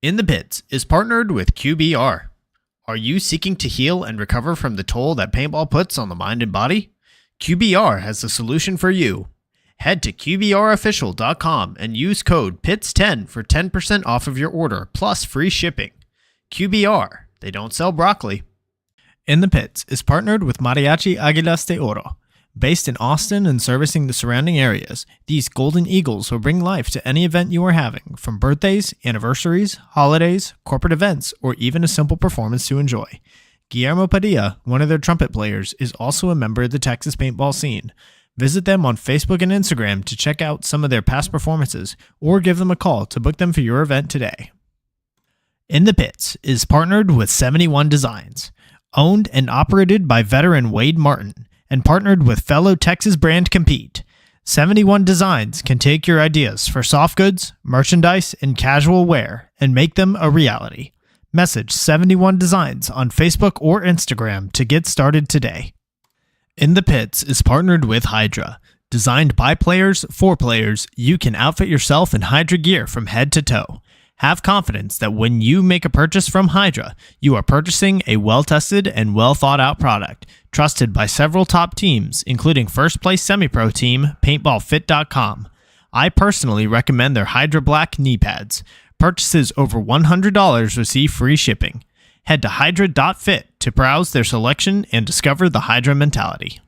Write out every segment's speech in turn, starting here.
In the Pits is partnered with QBR. Are you seeking to heal and recover from the toll that paintball puts on the mind and body? QBR has the solution for you. Head to QBRofficial.com and use code PITS10 for 10% off of your order plus free shipping. QBR, they don't sell broccoli. In the Pits is partnered with Mariachi Águilas de Oro. Based in Austin and servicing the surrounding areas, these golden eagles will bring life to any event you are having, from birthdays, anniversaries, holidays, corporate events, or even a simple performance to enjoy. Guillermo Padilla, one of their trumpet players, is also a member of the Texas paintball scene. Visit them on Facebook and Instagram to check out some of their past performances, or give them a call to book them for your event today. In the Pits is partnered with 71 Designs. Owned and operated by veteran Wade Martin, and partnered with fellow Texas brand Compete. 71 Designs can take your ideas for soft goods, merchandise, and casual wear and make them a reality. Message 71 Designs on Facebook or Instagram to get started today. In the Pits is partnered with Hydra. Designed by players for players, you can outfit yourself in Hydra gear from head to toe. Have confidence that when you make a purchase from Hydra, you are purchasing a well-tested and well-thought-out product, trusted by several top teams, including first-place semi-pro team PaintballFit.com. I personally recommend their Hydra Black knee pads. Purchases over $100 receive free shipping. Head to hydra.fit to browse their selection and discover the Hydra mentality.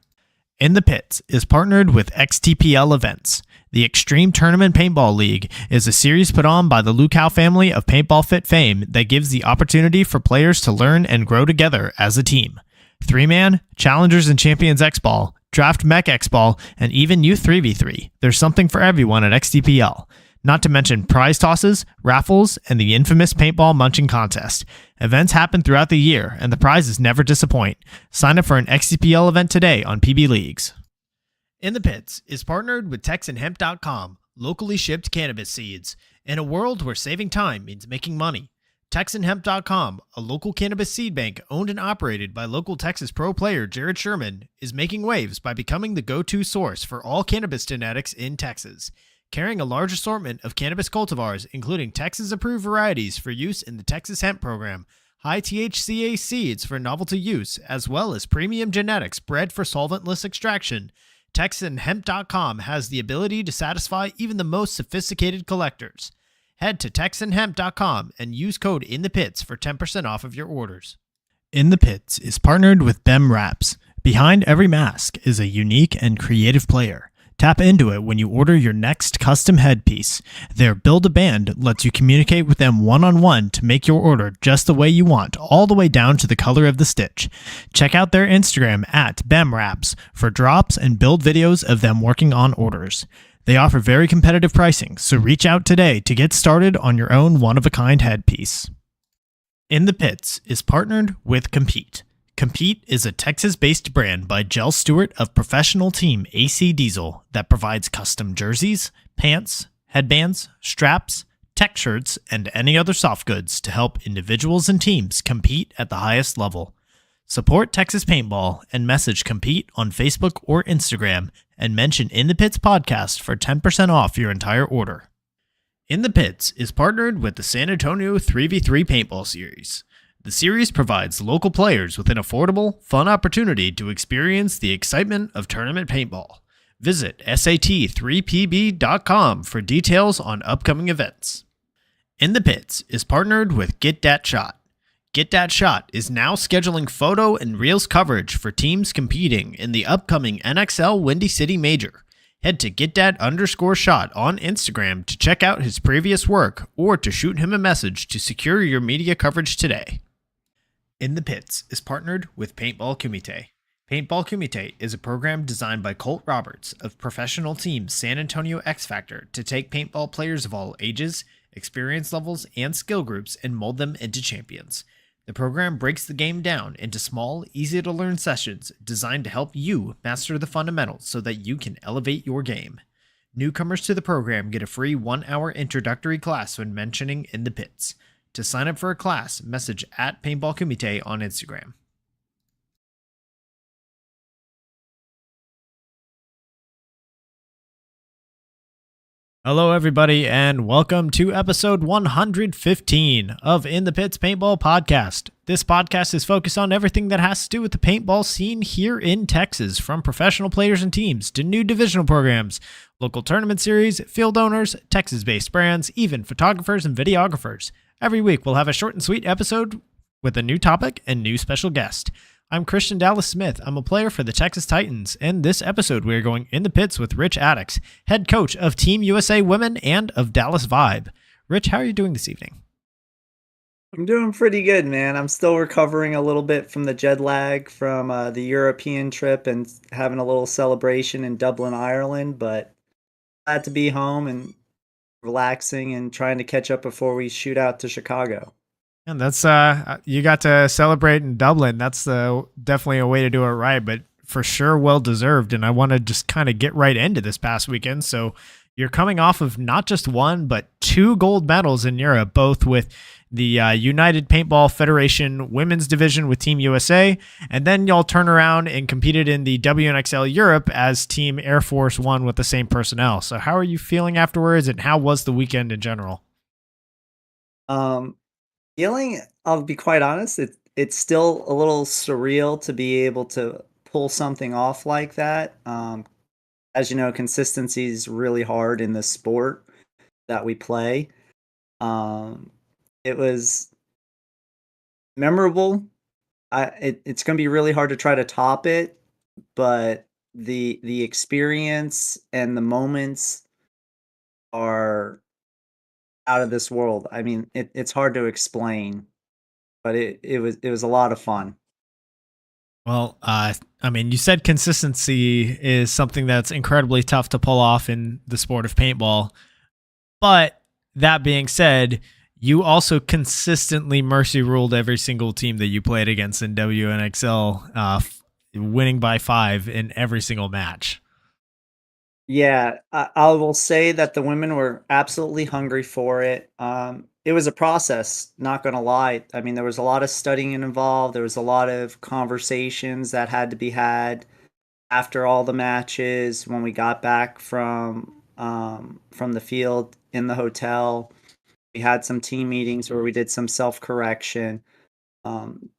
In the Pits is partnered with XTPL Events. The Extreme Tournament Paintball League is a series put on by the Lukow family of Paintball Fit fame that gives the opportunity for players to learn and grow together as a team. 3-man, Challengers and Champions X-Ball, Draft Mech X-Ball, and even Youth 3v3. There's something for everyone at XTPL. Not to mention prize tosses, raffles, and the infamous paintball munching contest. Events happen throughout the year, and the prizes never disappoint. Sign up for an XTPL event today on PB Leagues. In the Pits is partnered with TexanHemp.com, locally shipped cannabis seeds. In a world where saving time means making money, TexanHemp.com, a local cannabis seed bank owned and operated by local Texas pro player Jared Sherman, is making waves by becoming the go-to source for all cannabis genetics in Texas. Carrying a large assortment of cannabis cultivars, including Texas-approved varieties for use in the Texas Hemp Program, high THCA seeds for novelty use, as well as premium genetics bred for solventless extraction, TexanHemp.com has the ability to satisfy even the most sophisticated collectors. Head to TexanHemp.com and use code INTHEPITS for 10% off of your orders. In the Pits is partnered with BEM Wraps. Behind every mask is a unique and creative player. Tap into it when you order your next custom headpiece. Their Build-A-Band lets you communicate with them one-on-one to make your order just the way you want, all the way down to the color of the stitch. Check out their Instagram at BEMWraps for drops and build videos of them working on orders. They offer very competitive pricing, so reach out today to get started on your own one-of-a-kind headpiece. In the Pits is partnered with Compete. Compete is a Texas-based brand by Jell Stewart of professional team AC Diesel that provides custom jerseys, pants, headbands, straps, tech shirts, and any other soft goods to help individuals and teams compete at the highest level. Support Texas Paintball and message Compete on Facebook or Instagram and mention In the Pits podcast for 10% off your entire order. In the Pits is partnered with the San Antonio 3v3 Paintball Series. The series provides local players with an affordable, fun opportunity to experience the excitement of tournament paintball. Visit sat3pb.com for details on upcoming events. In the Pits is partnered with Get Dat Shot. Get Dat Shot is now scheduling photo and reels coverage for teams competing in the upcoming NXL Windy City Major. Head to GetDat_shot on Instagram to check out his previous work or to shoot him a message to secure your media coverage today. In the Pits is partnered with Paintball Kumite. Paintball Kumite is a program designed by Colt Roberts of professional team San Antonio X Factor to take paintball players of all ages, experience levels, and skill groups and mold them into champions. The program breaks the game down into small, easy-to-learn sessions designed to help you master the fundamentals so that you can elevate your game. Newcomers to the program get a free 1-hour introductory class when mentioning In the Pits. To sign up for a class, message at Paintball Kumite on Instagram. Hello, everybody, and welcome to episode 115 of In the Pits Paintball Podcast. This podcast is focused on everything that has to do with the paintball scene here in Texas, from professional players and teams to new divisional programs, local tournament series, field owners, Texas-based brands, even photographers and videographers. Every week, we'll have a short and sweet episode with a new topic and new special guest. I'm Christian Dallas Smith. I'm a player for the Texas Titans, and this episode we are going in the pits with Rich Adickes, head coach of Team USA Women and of Dallas Vibe. Rich, how are you doing this evening? I'm doing pretty good, man. I'm still recovering a little bit from the jet lag from the European trip and having a little celebration in Dublin, Ireland, but glad to be home and relaxing and trying to catch up before we shoot out to Chicago. And that's you got to celebrate in Dublin. That's definitely a way to do it right, but for sure well deserved. And I want to just kind of get right into this past weekend. So you're coming off of not just one, but two gold medals in Europe, both with the United Paintball Federation Women's Division with Team USA, and then y'all turn around and competed in the WNXL Europe as Team Air Force One with the same personnel. So how are you feeling afterwards, and how was the weekend in general? Um, Feeling, I'll be quite honest, it's still a little surreal to be able to pull something off like that. As you know, consistency is really hard in the sport that we play. Um, it was memorable. It's going to be really hard to try to top it, but the experience and the moments are out of this world. I mean, it's hard to explain, but it was a lot of fun. Well, I mean, you said consistency is something that's incredibly tough to pull off in the sport of paintball. But that being said, you also consistently mercy ruled every single team that you played against in WNXL, winning by 5 in every single match. Yeah, I will say that the women were absolutely hungry for it. It was a process, not gonna lie. I mean, there was a lot of studying involved. There was a lot of conversations that had to be had after all the matches when we got back from the field in the hotel. We had some team meetings where we did some self-correction. Um,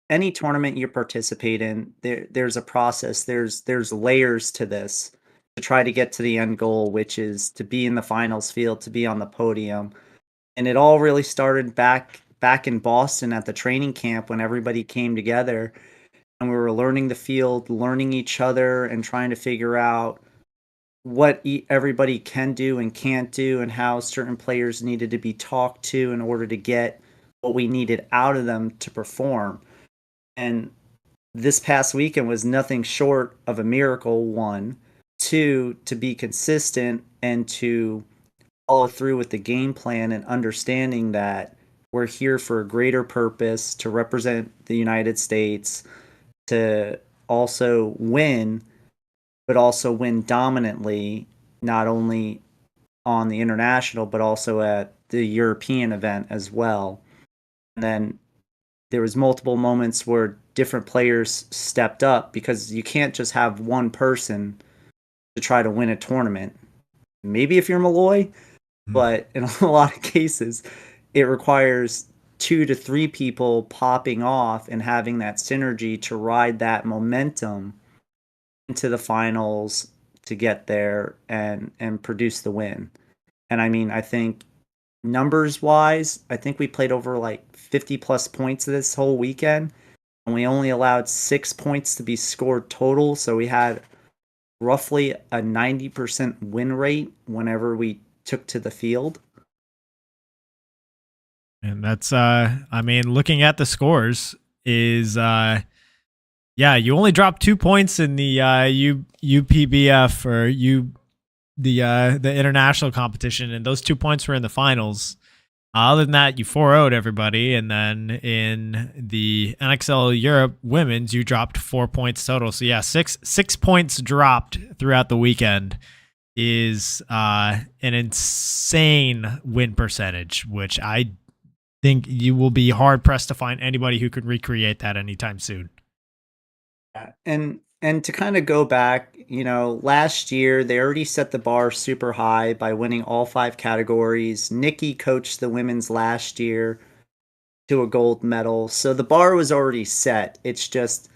any tournament you participate in, there's a process. There's layers to this to try to get to the end goal, which is to be in the finals field, to be on the podium. And it all really started back in Boston at the training camp when everybody came together and we were learning the field, learning each other, and trying to figure out what everybody can do and can't do, and how certain players needed to be talked to in order to get what we needed out of them to perform. And this past weekend was nothing short of a miracle. One, two, to be consistent and to follow through with the game plan and understanding that we're here for a greater purpose, to represent the United States, to also win, but also win dominantly, not only on the international, but also at the European event as well. And then there was multiple moments where different players stepped up, because you can't just have one person to try to win a tournament. Maybe if you're Malloy, but in a lot of cases, it requires 2 to 3 people popping off and having that synergy to ride that momentum into the finals to get there and produce the win. And I mean, I think numbers wise, I think we played over like 50 plus points this whole weekend, and we only allowed 6 points to be scored total. So we had roughly a 90% win rate whenever we took to the field. And that's, I mean, looking at the scores is, yeah, you only dropped 2 points in the UPBF or the international competition, and those 2 points were in the finals. Other than that, you 4-0'd everybody, and then in the NXL Europe Women's, you dropped 4 points total. So yeah, six points dropped throughout the weekend is an insane win percentage, which I think you will be hard pressed to find anybody who could recreate that anytime soon. Yeah. And And to kind of go back, last year they already set the bar super high by winning all five categories. Nikki coached the women's last year to a gold medal. So the bar was already set. It's just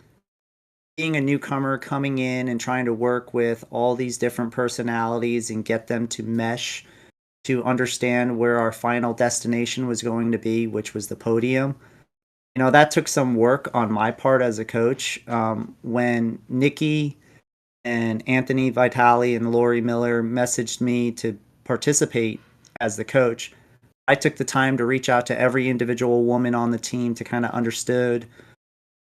being a newcomer coming in and trying to work with all these different personalities and get them to mesh to understand where our final destination was going to be, which was the podium. That took some work on my part as a coach. When Nikki and Anthony Vitale and Lori Miller messaged me to participate as the coach, I took the time to reach out to every individual woman on the team to kind of understood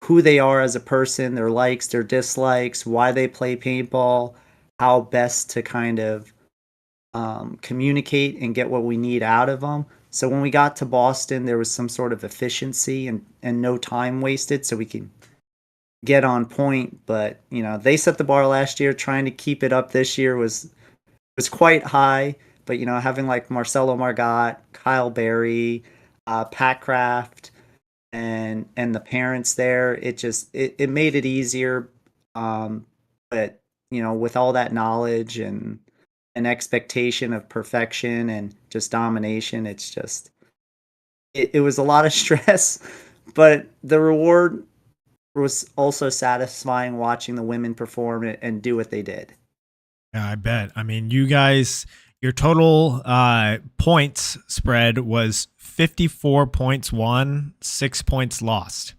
who they are as a person, their likes, their dislikes, why they play paintball, how best to kind of communicate and get what we need out of them. So when we got to Boston, there was some sort of efficiency and no time wasted, so we could get on point. But they set the bar last year. Trying to keep it up this year was quite high. But having like Marcelo Margot, Kyle Berry, Pat Kraft, and the parents there, it made it easier. But with all that knowledge and an expectation of perfection and just domination, it was a lot of stress, but the reward was also satisfying watching the women perform and do what they did. Yeah, I bet. I mean, you guys, your total points spread was 54 points won, 6 points lost.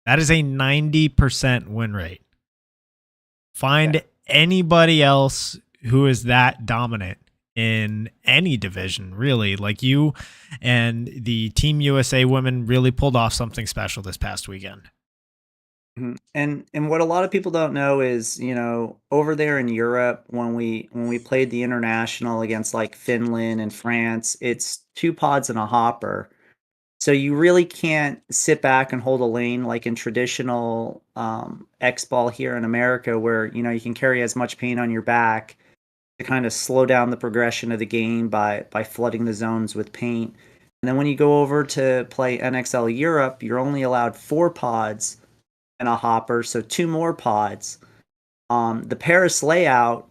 That is a 90% win rate. Find anybody else who is that dominant in any division, really. Like you and the Team USA women really pulled off something special this past weekend. Mhm. And what a lot of people don't know is, over there in Europe, when we played the international against like Finland and France, it's two pods and a hopper. So you really can't sit back and hold a lane like in traditional X ball here in America, where you can carry as much paint on your back to kind of slow down the progression of the game by flooding the zones with paint. And then when you go over to play NXL Europe, you're only allowed four pods and a hopper, so two more pods. The Paris layout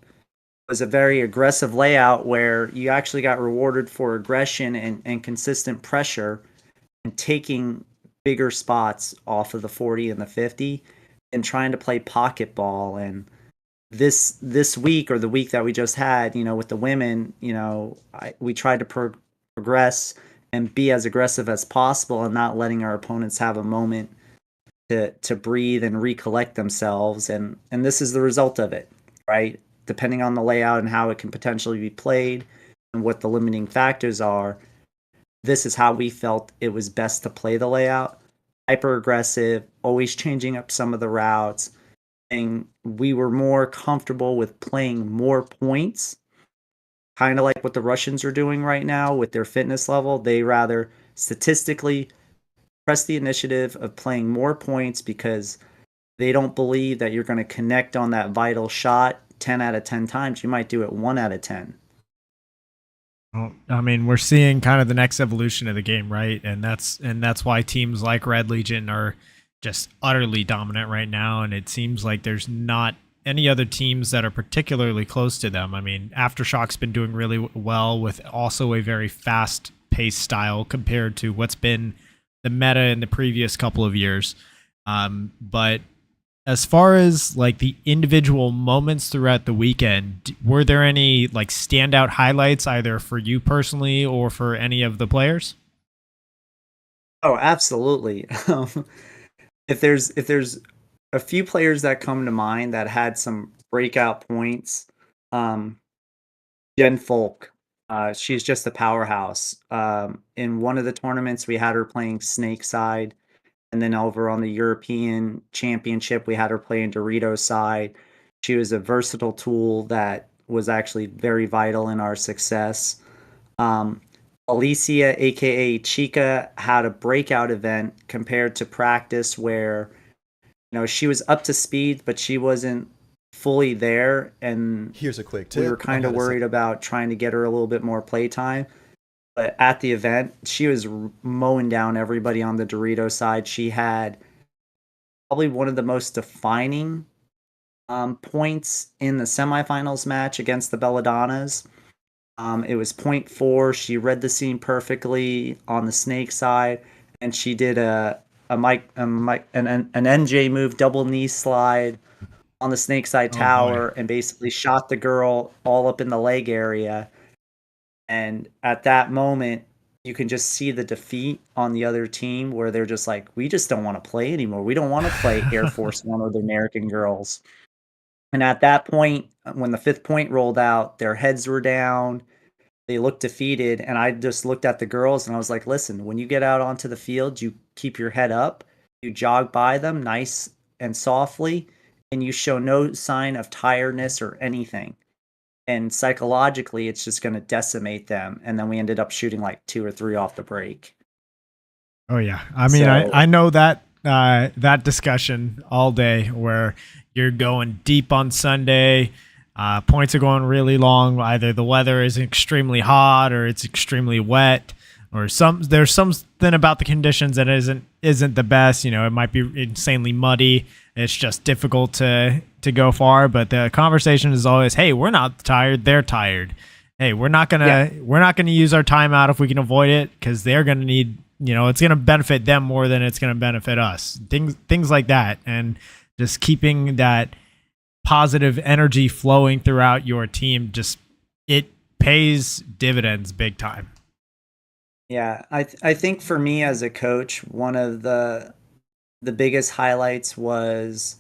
was a very aggressive layout where you actually got rewarded for aggression and consistent pressure and taking bigger spots off of the 40 and the 50 and trying to play pocket ball. And this week, or the week that we just had, with the women, we tried to progress and be as aggressive as possible and not letting our opponents have a moment to breathe and recollect themselves. And this is the result of it, right? Depending on the layout and how it can potentially be played and what the limiting factors are, this is how we felt it was best to play the layout. Hyper aggressive, always changing up some of the routes, and we were more comfortable with playing more points, kind of like what the Russians are doing right now with their fitness level. They rather statistically press the initiative of playing more points because they don't believe that you're going to connect on that vital shot 10 out of 10 times. You might do it 1 out of 10. Well, I mean, we're seeing kind of the next evolution of the game, right? And that's why teams like Red Legion are just utterly dominant right now. And it seems like there's not any other teams that are particularly close to them. I mean, Aftershock's been doing really well with also a very fast paced style compared to what's been the meta in the previous couple of years. But as far as like the individual moments throughout the weekend, were there any like standout highlights either for you personally or for any of the players? Oh, absolutely. If there's a few players that come to mind that had some breakout points, um, Jen Folk, she's just a powerhouse. In one of the tournaments, we had her playing Snake Side, and then over on the European Championship, we had her playing Dorito side. She was a versatile tool that was actually very vital in our success. Um, Alicia, aka Chica, had a breakout event compared to practice where she was up to speed, but she wasn't fully there, and Here's a quick we were tip on kind how of to set. worried about trying to get her a little bit more playtime. But at the event, she was mowing down everybody on the Dorito side. She had probably one of the most defining Points in the semifinals match against the Belladonnas. It was point four. She read the scene perfectly on the snake side, and she did an NJ move, double knee slide on the snake side Oh boy. tower, and basically shot the girl all up in the leg area. And at that moment, you can just see the defeat on the other team where they're just like, we just don't want to play anymore. We don't want to play Air Force One or the American girls. And at that point, when the fifth point rolled out, their heads were down. They looked defeated. And I just looked at the girls and I was like, listen, when you get out onto the field, you keep your head up, you jog by them nice and softly, and you show no sign of tiredness or anything. And psychologically, it's just going to decimate them. And then we ended up shooting like 2 or 3 off the break. Oh yeah. I mean, So I know that that discussion all day where you're going deep on Sunday, points are going really long. Either the weather is extremely hot or it's extremely wet, or there's something about the conditions that isn't the best. You know, it might be insanely muddy. It's just difficult to go far. But the conversation is always, hey, we're not tired, they're tired. Hey, we're not gonna use our timeout if we can avoid it, because they're gonna need, you know, it's gonna benefit them more than it's gonna benefit us. Things like that, and just keeping that positive energy flowing throughout your team, just it pays dividends big time. yeah, I think for me as a coach, one of the biggest highlights was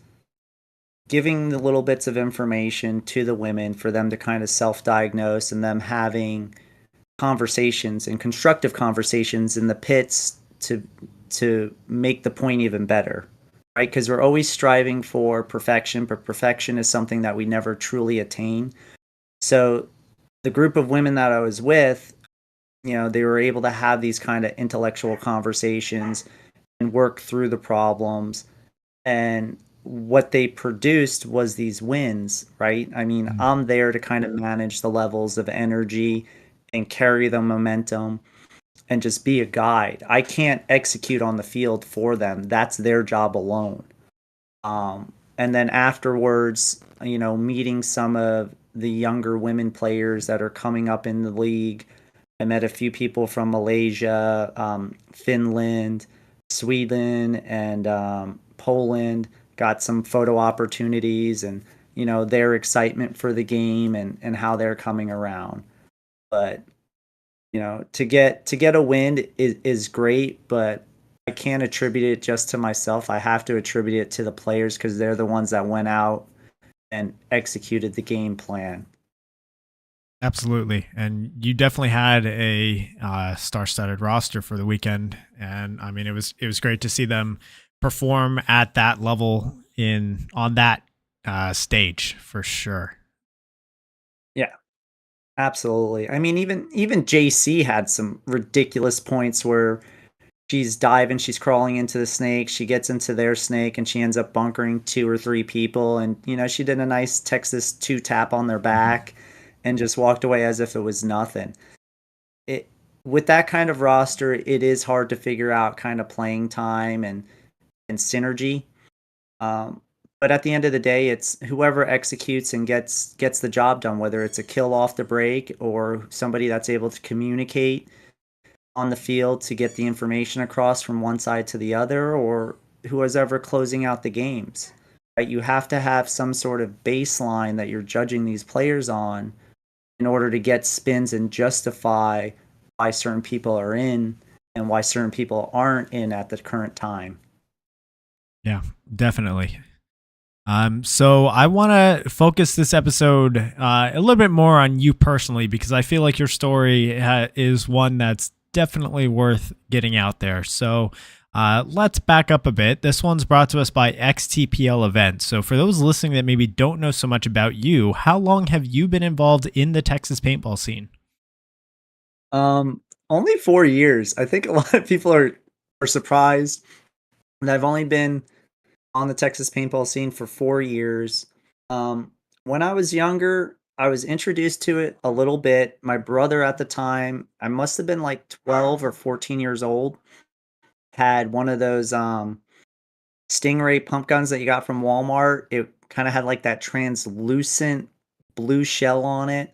giving the little bits of information to the women for them to kind of self-diagnose, and them having conversations and constructive conversations in the pits to make the point even better, right? Because we're always striving for perfection, but perfection is something that we never truly attain. So the group of women that I was with, you know, they were able to have these kind of intellectual conversations and work through the problems. And what they produced was these wins, right? I mean, I'm there to kind of manage the levels of energy and carry the momentum and just be a guide. I can't execute on the field for them. That's their job alone. And then afterwards, you know, meeting some of the younger women players that are coming up in the league. I met a few people from Malaysia, Finland, Sweden, and Poland. Got some photo opportunities, and you know, their excitement for the game and how they're coming around. But you know, to get a win is great, but I can't attribute it just to myself. I have to attribute it to the players, because they're the ones that went out and executed the game plan. Absolutely, and you definitely had a star-studded roster for the weekend, and I mean, it was great to see them perform at that level on that stage for sure. Yeah, absolutely. I mean, even JC had some ridiculous points where she's diving, she's crawling into the snake, she gets into their snake, and she ends up bunkering 2 or 3 people. And you know, she did a nice Texas 2 tap on their back and just walked away as if it was nothing. It With that kind of roster, it is hard to figure out kind of playing time and synergy. Um, but at the end of the day, it's whoever executes and gets the job done, whether it's a kill off the break or somebody that's able to communicate on the field to get the information across from one side to the other, or who is ever closing out the games. Right? You have to have some sort of baseline that you're judging these players on in order to get spins and justify why certain people are in and why certain people aren't in at the current time. Yeah, definitely. So I want to focus this episode a little bit more on you personally, because I feel like your story is one that's definitely worth getting out there. So let's back up a bit. This one's brought to us by XTPL Events. So for those listening that maybe don't know so much about you, how long have you been involved in the Texas paintball scene? Only 4 years. I think a lot of people are surprised that I've only been on the Texas paintball scene for 4 years. When I was younger, I was introduced to it a little bit. My brother at the time, I must have been like 12 or 14 years old, had one of those Stingray pump guns that you got from Walmart. It kind of had like that translucent blue shell on it.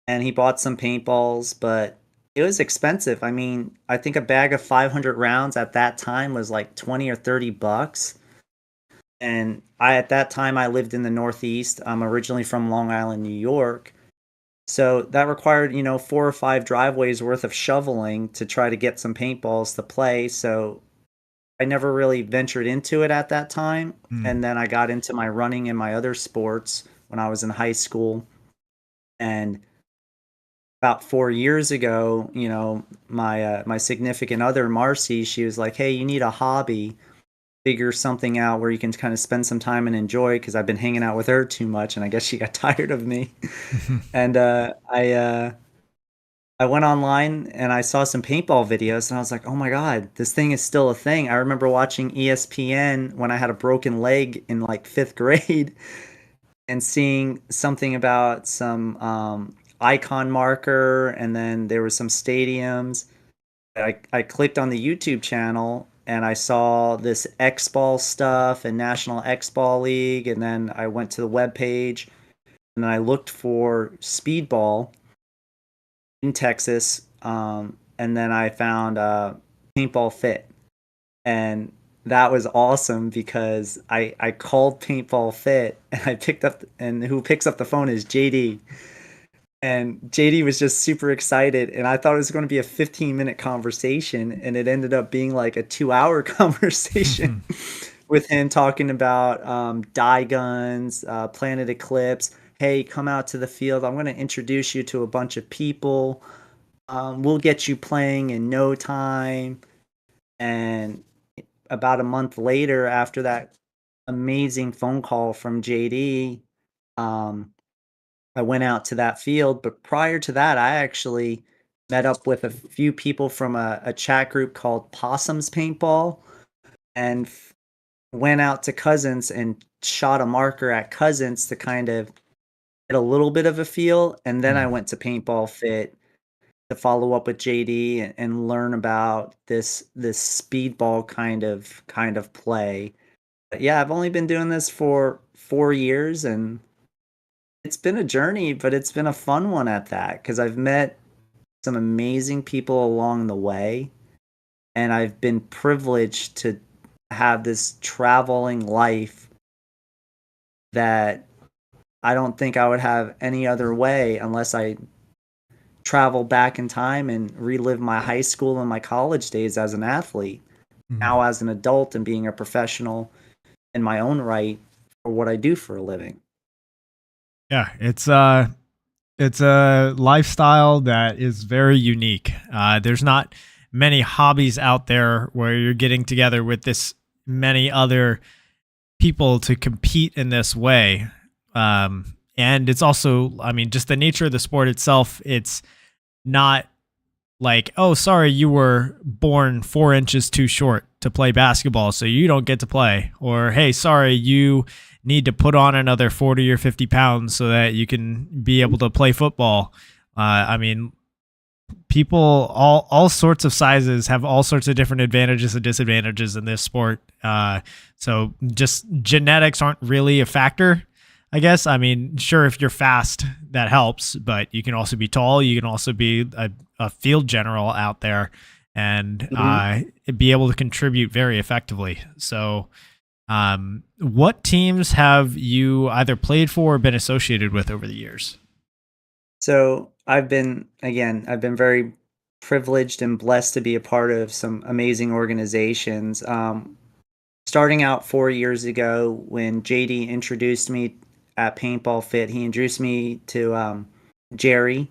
And he bought some paintballs, but it was expensive. I mean, I think a bag of 500 rounds at that time was like 20 or 30 bucks. And at that time I lived in the Northeast. I'm originally from Long Island, New York. So that required, 4 or 5 driveways worth of shoveling to try to get some paintballs to play. So I never really ventured into it at that time. Mm. And then I got into my running and my other sports when I was in high school. And about 4 years ago, my significant other, Marcy, she was like, "Hey, you need a hobby. Figure something out where you can kind of spend some time and enjoy." Because I've been hanging out with her too much, and I guess she got tired of me. And I went online and I saw some paintball videos, and I was like, "Oh my god, this thing is still a thing." I remember watching ESPN when I had a broken leg in like fifth grade, and seeing something about some icon marker, and then there was some stadiums. I clicked on the YouTube channel and I saw this X Ball stuff and National X Ball League, and then I went to the web page and then I looked for Speedball in Texas, and then I found Paintball Fit, and that was awesome because I called Paintball Fit and I picked up, and who picks up the phone is JD. And JD was just super excited, and I thought it was going to be a 15-minute conversation, and it ended up being like a 2-hour conversation with him talking about dye guns, Planet Eclipse. Hey, come out to the field. I'm going to introduce you to a bunch of people. We'll get you playing in no time. And about a month later, after that amazing phone call from JD, I went out to that field. But prior to that, I actually met up with a few people from a chat group called Possums Paintball, and went out to Cousins and shot a marker at Cousins to kind of get a little bit of a feel. And then I went to Paintball Fit to follow up with JD and learn about this speedball kind of play. But yeah, I've only been doing this for 4 years, and it's been a journey, but it's been a fun one at that, because I've met some amazing people along the way, and I've been privileged to have this traveling life that I don't think I would have any other way unless I travel back in time and relive my high school and my college days as an athlete. Now as an adult and being a professional in my own right for what I do for a living. Yeah, it's a lifestyle that is very unique. There's not many hobbies out there where you're getting together with this many other people to compete in this way. And it's also, I mean, just the nature of the sport itself. It's not like, oh, sorry, you were born 4 inches too short to play basketball, so you don't get to play. Or, hey, sorry, you need to put on another 40 or 50 pounds so that you can be able to play football. I mean, people, all sorts of sizes have all sorts of different advantages and disadvantages in this sport. So just genetics aren't really a factor, I guess. I mean, sure, if you're fast, that helps, but you can also be tall. You can also be a field general out there and be able to contribute very effectively. So what teams have you either played for or been associated with over the years? So I've been very privileged and blessed to be a part of some amazing organizations. Starting out 4 years ago, when JD introduced me at Paintball Fit, he introduced me to Jerry.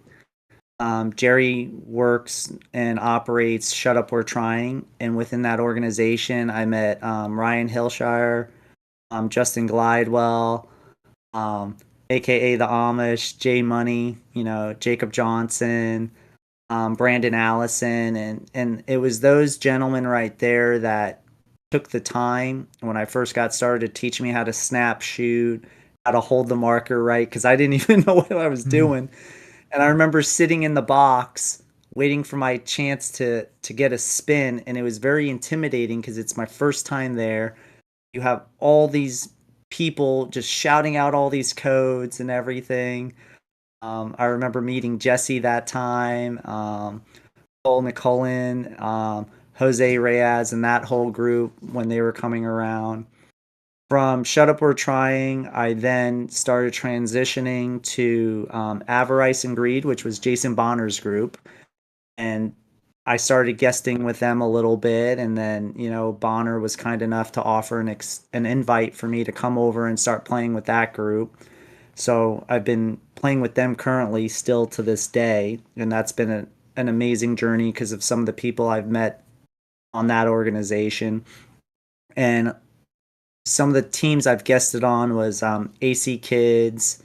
Jerry works and operates Shut Up We're Trying, and within that organization, I met Ryan Hillshire, Justin Glidewell, aka the Amish, Jay Money, Jacob Johnson, Brandon Allison, and it was those gentlemen right there that took the time when I first got started to teach me how to snap shoot, how to hold the marker right, because I didn't even know what I was doing. And I remember sitting in the box waiting for my chance to get a spin, and it was very intimidating because it's my first time there. you have all these people just shouting out all these codes and everything. I remember meeting Jesse that time, Paul McCullen, Jose Reyes, and that whole group when they were coming around. From Shut Up We're Trying, I then started transitioning to Avarice and Greed, which was Jason Bonner's group. And I started guesting with them a little bit. And then, Bonner was kind enough to offer an invite for me to come over and start playing with that group. So I've been playing with them currently still to this day. And that's been an amazing journey because of some of the people I've met on that organization. And some of the teams I've guested on was AC Kids,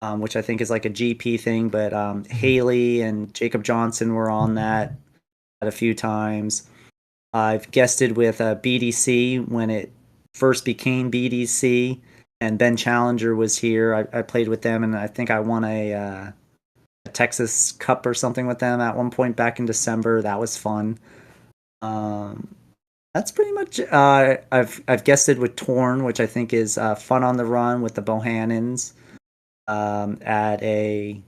which I think is like a GP thing, but Haley and Jacob Johnson were on that a few times. I've guested with BDC when it first became BDC, and Ben Challenger was here. I played with them, and I think I won a Texas Cup or something with them at one point back in December. That was fun. That's pretty much. I've guested with Torn, which I think is Fun on the Run with the Bohannons at a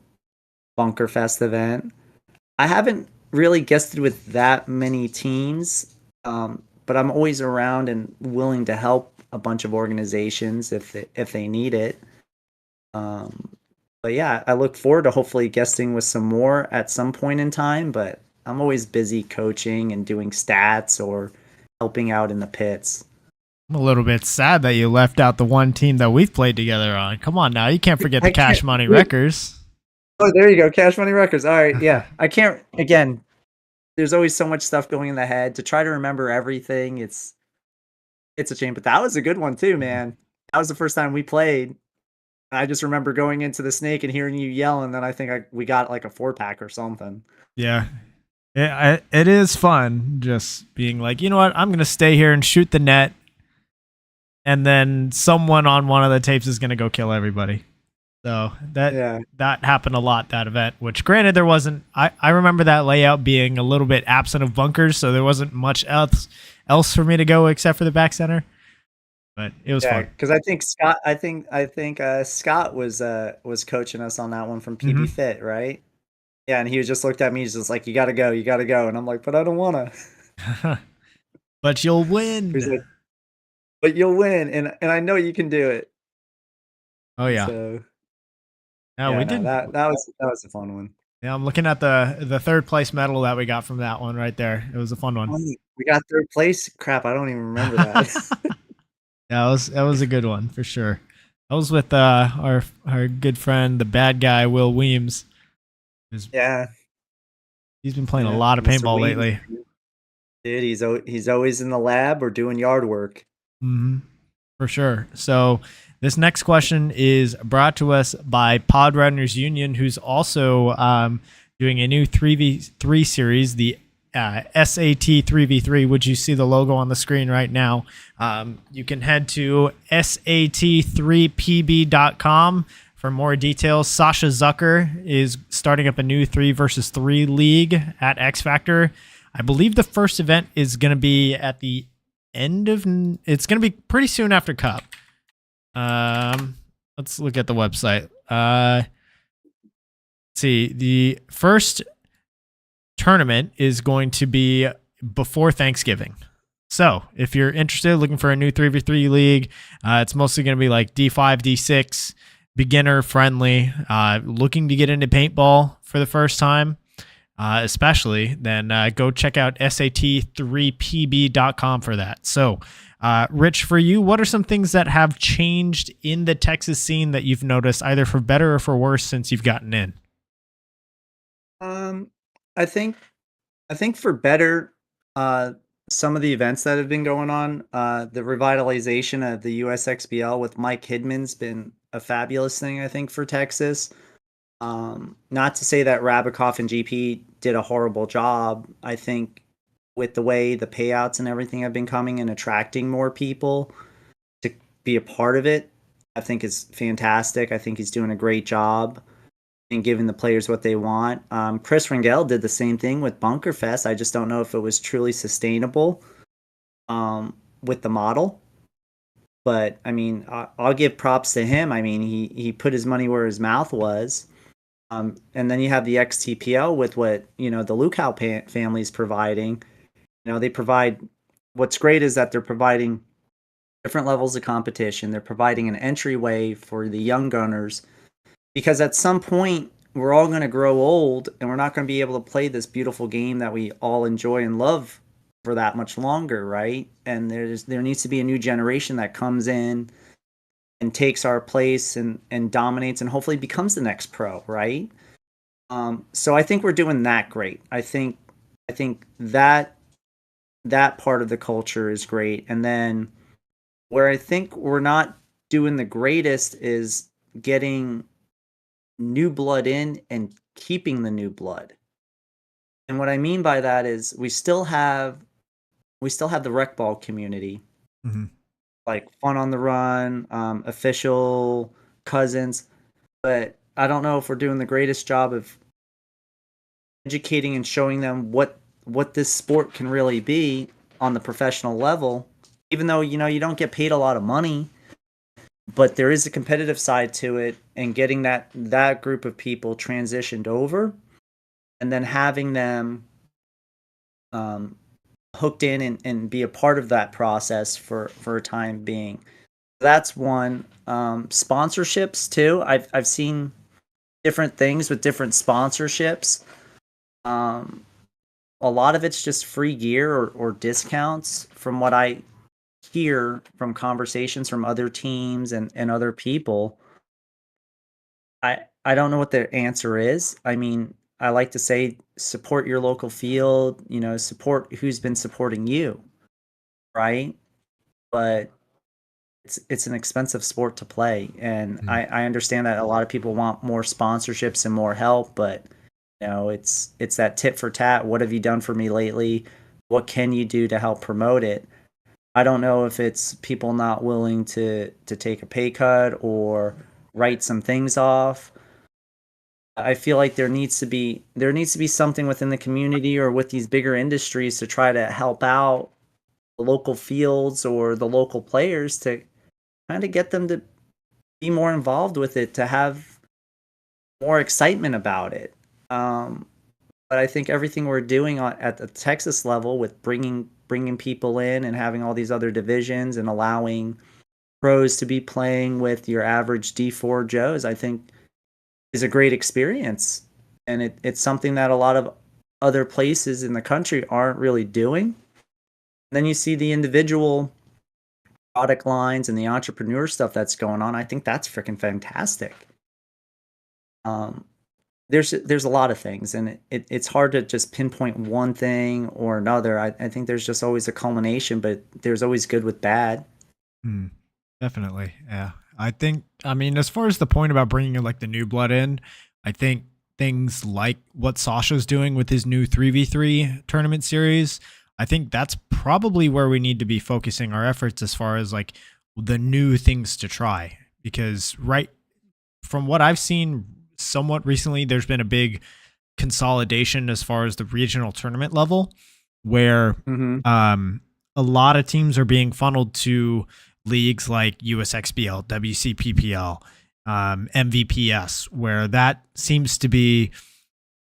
Bunker Fest event. I haven't really guested with that many teams, but I'm always around and willing to help a bunch of organizations if they need it. But yeah, I look forward to hopefully guesting with some more at some point in time. But I'm always busy coaching and doing stats or helping out in the pits. I'm a little bit sad that you left out the one team that we've played together on. Come on now, you can't forget the Cash Money Wreckers. Oh, there you go, Cash Money Wreckers. All right, yeah. I can't, again, there's always so much stuff going in the head. To try to remember everything, it's a shame. But that was a good one too, man. That was the first time we played. I just remember going into the snake and hearing you yell, and then I think we got like a 4-pack or something. Yeah. It is fun just being like, you know what, I'm going to stay here and shoot the net, and then someone on one of the tapes is going to go kill everybody. So that happened a lot, that event, which granted there wasn't, I remember that layout being a little bit absent of bunkers, so there wasn't much else for me to go except for the back center. But it was fun. Because I think Scott was coaching us on that one from PB Fit, right? Yeah, and he just looked at me, he's just like, you gotta go, and I'm like, but I don't wanna. But you'll win. He's like, but you'll win, and I know you can do it. Oh yeah. So we did. That was a fun one. Yeah, I'm looking at the third place medal that we got from that one right there. It was a fun one. We got third place? Crap, I don't even remember that. Yeah, that was a good one for sure. I was with our good friend, the bad guy, Will Weems. Yeah. He's been playing a lot of paintball lately. Dude, he's always in the lab or doing yard work. Mm-hmm. For sure. So this next question is brought to us by Pod Runners Union, who's also doing a new 3v3 series, the SAT 3v3, which you see the logo on the screen right now. You can head to sat3pb.com for more details. Sasha Zucker is starting up a new 3 versus 3 league at X Factor. I believe the first event is going to be at the end of, it's going to be pretty soon after Cup. Let's look at the website. Let's see, the first tournament is going to be before Thanksgiving. So if you're interested, looking for a new 3v3 league, it's mostly going to be like D5, D6, beginner friendly, looking to get into paintball for the first time, especially, then go check out sat3pb.com for that. So Rich, for you, what are some things that have changed in the Texas scene that you've noticed, either for better or for worse, since you've gotten in? I think for better, some of the events that have been going on, the revitalization of the USXBL with Mike Hidman's been a fabulous thing, I think, for Texas. Not to say that Rabikoff and GP did a horrible job. I think with the way the payouts and everything have been coming and attracting more people to be a part of it, I think is fantastic. I think he's doing a great job and giving the players what they want. Chris Rangel did the same thing with Bunker Fest. I just don't know if it was truly sustainable with the model. But I mean, I'll give props to him. I mean, he put his money where his mouth was. And then you have the XTPL with what, the Lukow family's providing. They provide, what's great is that they're providing different levels of competition. They're providing an entryway for the young gunners, because at some point we're all going to grow old and we're not going to be able to play this beautiful game that we all enjoy and love for that much longer, right? And there needs to be a new generation that comes in and takes our place and dominates and hopefully becomes the next pro, right? So I think we're doing that great. I think that part of the culture is great. And then where I think we're not doing the greatest is getting new blood in and keeping the new blood. And what I mean by that is we still have the rec ball community, like Fun on the Run, Official, Cousins, but I don't know if we're doing the greatest job of educating and showing them what this sport can really be on the professional level. Even though you don't get paid a lot of money, but there is a competitive side to it, and getting that group of people transitioned over, and then having them hooked in and be a part of that process for a time being. That's one. Sponsorships too. I've seen different things with different sponsorships. A lot of it's just free gear or discounts from what I hear from conversations from other teams and other people. I don't know what the answer is. I mean, I like to say support your local field, support who's been supporting you, right? But it's an expensive sport to play, and I understand that a lot of people want more sponsorships and more help, but it's that tit for tat. What have you done for me lately? What can you do to help promote it? I don't know if it's people not willing to take a pay cut or write some things off. I feel like there needs to be something within the community or with these bigger industries to try to help out the local fields or the local players to kind of get them to be more involved with it, to have more excitement about it. But I think everything we're doing at the Texas level with bringing people in and having all these other divisions and allowing pros to be playing with your average D4 Joes, I think is a great experience. And it's something that a lot of other places in the country aren't really doing. Then you see the individual product lines and the entrepreneur stuff that's going on. I think that's freaking fantastic. There's a lot of things, and it's hard to just pinpoint one thing or another. I think there's just always a culmination, but there's always good with bad. Definitely. Yeah. I mean, as far as the point about bringing like the new blood in, I think things like what Sasha's doing with his new 3v3 tournament series, I think that's probably where we need to be focusing our efforts as far as like the new things to try. Because right from what I've seen somewhat recently, there's been a big consolidation as far as the regional tournament level, where a lot of teams are being funneled to leagues like USXBL, WCPPL, MVPS, where that seems to be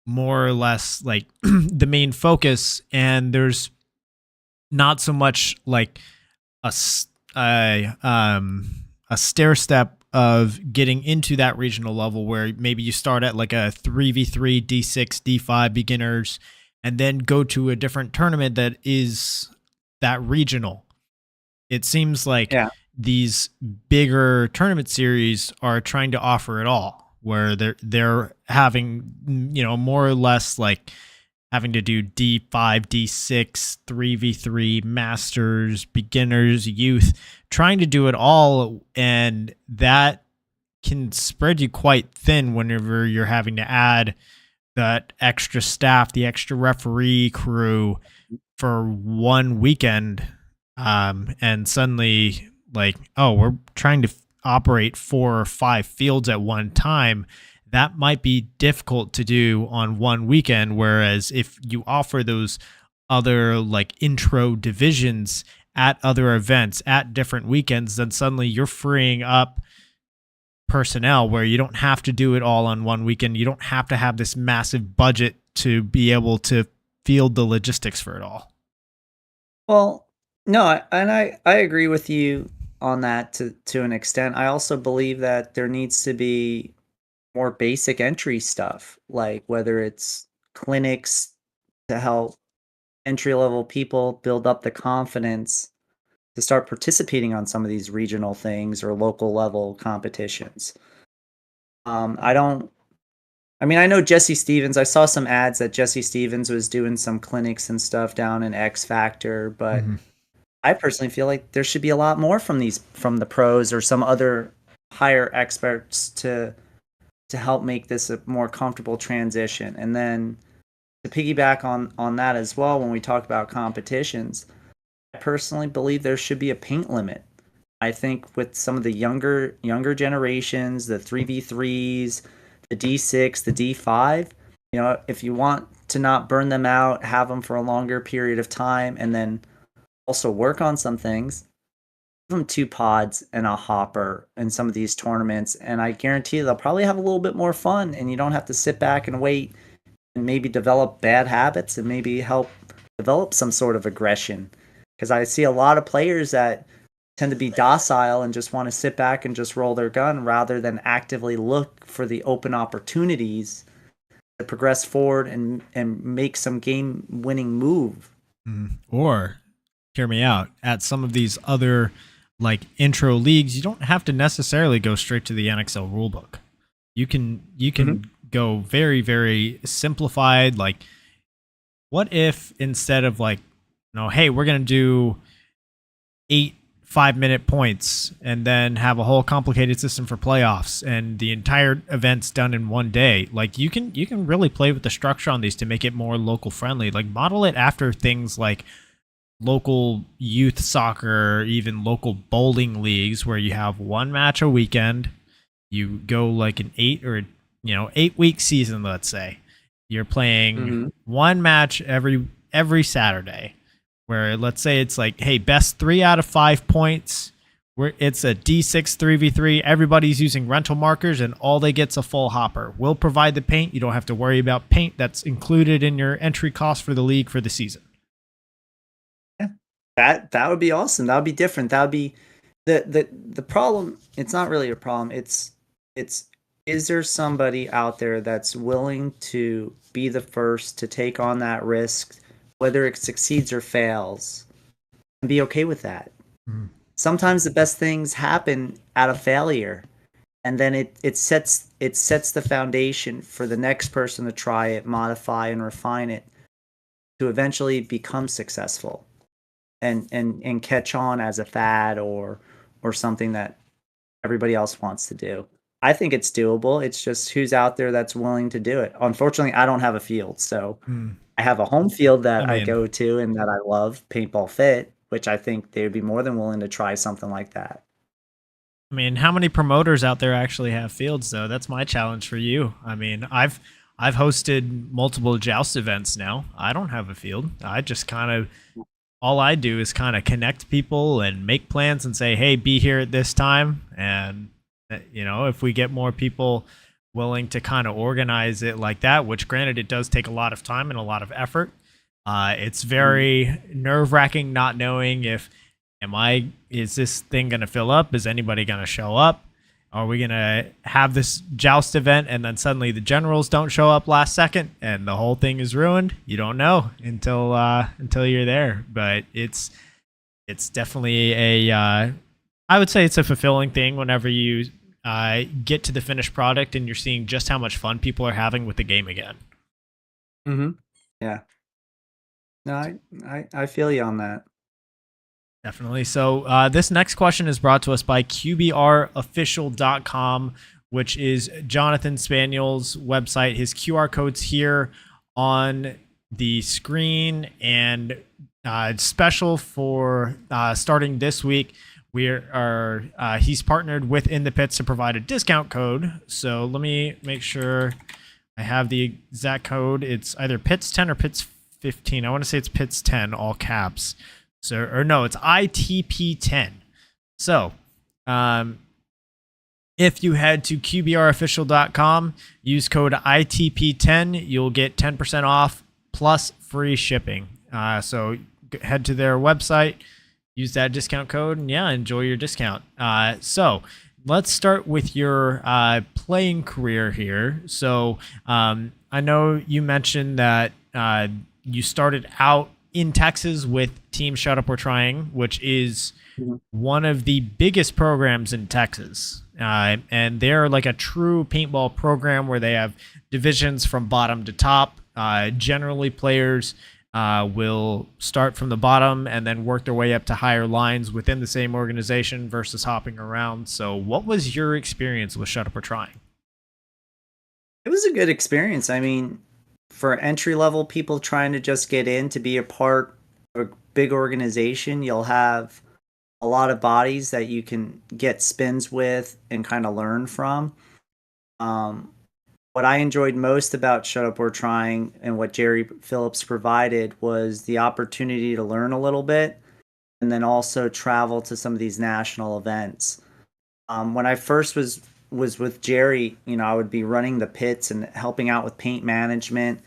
more or less like the main focus, and there's not so much like a stair step of getting into that regional level where maybe you start at like a 3v3, D6, D5 beginners, and then go to a different tournament that is that regional. It seems like these bigger tournament series are trying to offer it all, where they're having, more or less like having to do D5, D6, 3v3, masters, beginners, youth, trying to do it all. And that can spread you quite thin whenever you're having to add that extra staff, the extra referee crew for one weekend. And suddenly like, oh, we're trying to operate 4 or 5 fields at one time. That might be difficult to do on one weekend. Whereas if you offer those other like intro divisions at other events at different weekends, then suddenly you're freeing up personnel where you don't have to do it all on one weekend. You don't have to have this massive budget to be able to field the logistics for it all. Well, no, I agree with you on that to an extent. I also believe that there needs to be more basic entry stuff, like whether it's clinics to help entry level people build up the confidence to start participating on some of these regional things or local level competitions. I don't. I mean, I know Jesse Stevens. I saw some ads that Jesse Stevens was doing some clinics and stuff down in X Factor, but I personally feel like there should be a lot more from the pros or some other higher experts to help make this a more comfortable transition. And then to piggyback on that as well, when we talk about competitions, I personally believe there should be a paint limit. I think with some of the younger generations, the 3v3s, the D6, the D5, if you want to not burn them out, have them for a longer period of time, and then also work on some things, give them 2 pods and a hopper in some of these tournaments, and I guarantee they'll probably have a little bit more fun, and you don't have to sit back and wait and maybe develop bad habits and maybe help develop some sort of aggression. Because I see a lot of players that tend to be docile and just want to sit back and just roll their gun rather than actively look for the open opportunities to progress forward and make some game-winning move. Or, hear me out, at some of these other like intro leagues, you don't have to necessarily go straight to the NXL rulebook. You can go very, very simplified. Like, what if instead of like, hey, we're going to do 8 5-minute points and then have a whole complicated system for playoffs and the entire event's done in one day. Like, you can really play with the structure on these to make it more local friendly. Like, model it after things like local youth soccer, even local bowling leagues where you have one match a weekend. You go like an 8-week season, let's say. You're playing one match every Saturday. Where let's say it's like, hey, best 3 out of 5 points. Where it's a D6 3v3. Everybody's using rental markers, and all they get's a full hopper. We'll provide the paint. You don't have to worry about paint. That's included in your entry cost for the league for the season. Yeah, that would be awesome. That would be different. That would be the problem. It's not really a problem. It's is there somebody out there that's willing to be the first to take on that risk, whether it succeeds or fails, and be okay with that? Sometimes the best things happen out of failure, and then it sets the foundation for the next person to try it, modify and refine it to eventually become successful and catch on as a fad or something that everybody else wants to do. I think it's doable. It's just who's out there that's willing to do it. Unfortunately, I don't have a field, so I have a home field that I go to and that I love, Paintball Fit, which I think they would be more than willing to try something like that. I mean, how many promoters out there actually have fields, though? That's my challenge for you. I mean, I've hosted multiple joust events now. I don't have a field. I just all I do is kind of connect people and make plans and say, hey, be here at this time. And, if we get more people willing to kind of organize it like that, which granted, it does take a lot of time and a lot of effort. It's very nerve-wracking not knowing is this thing going to fill up? Is anybody going to show up? Are we going to have this joust event and then suddenly the generals don't show up last second and the whole thing is ruined? You don't know until you're there. But it's definitely I would say it's a fulfilling thing whenever you get to the finished product and you're seeing just how much fun people are having with the game again. Yeah. No, I feel you on that. Definitely. So this next question is brought to us by QBRofficial.com, which is Jonathan Spaniel's website. His QR code's here on the screen, and it's special for starting this week. He's partnered with In the Pits to provide a discount code. So let me make sure I have the exact code. It's either Pits 10 or Pits 15. I want to say it's Pits 10, all caps. So, or no, it's ITP10. So, if you head to QBRofficial.com, use code ITP10, you'll get 10% off plus free shipping. So head to their website, use that discount code, and yeah, enjoy your discount. So let's start with your playing career here. So I know you mentioned that you started out in Texas with Team Shut Up We're Trying, which is one of the biggest programs in Texas. And they're like a true paintball program where they have divisions from bottom to top. Generally, players will start from the bottom and then work their way up to higher lines within the same organization versus hopping around. So what was your experience with Shut Up We're Trying? It was a good experience. I mean, for entry level people trying to just get in to be a part of a big organization, you'll have a lot of bodies that you can get spins with and kind of learn from. What I enjoyed most about Shut Up We're Trying and what Jerry Phillips provided was the opportunity to learn a little bit and then also travel to some of these national events. When I first was with Jerry, I would be running the pits and helping out with paint management.